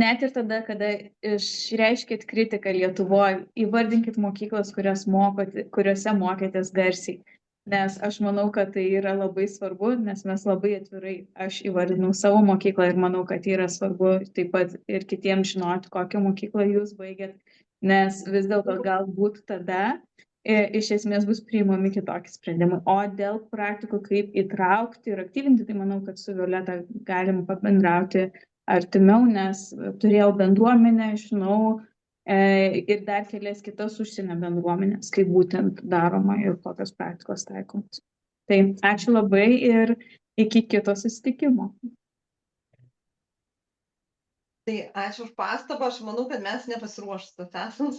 net ir tada, kada išreiškit kritiką Lietuvoje, įvardinkit mokyklas, kuriuose mokėtės garsiai. Nes aš manau, kad tai yra labai svarbu, nes mes labai atvirai, aš įvardinau savo mokyklą ir manau, kad yra svarbu taip pat ir kitiems žinoti, kokią mokyklą jūs baigėt, nes vis dėlto galbūt tada iš esmės bus priimami kitokie sprendimai. O dėl praktikų, kaip įtraukti ir aktyvinti, tai manau, kad su Violeta galim pabendrauti artimiau, nes turėjau bendruomenę, žinau, ir dar kelias kitas užsienio bendruomenės, kaip būtent daroma ir kokios praktikos taikomos. Tai ačiū labai ir iki kito susitikimo. Tai ačiū už pastabą, aš manau, kad mes nepasiruošusios esam.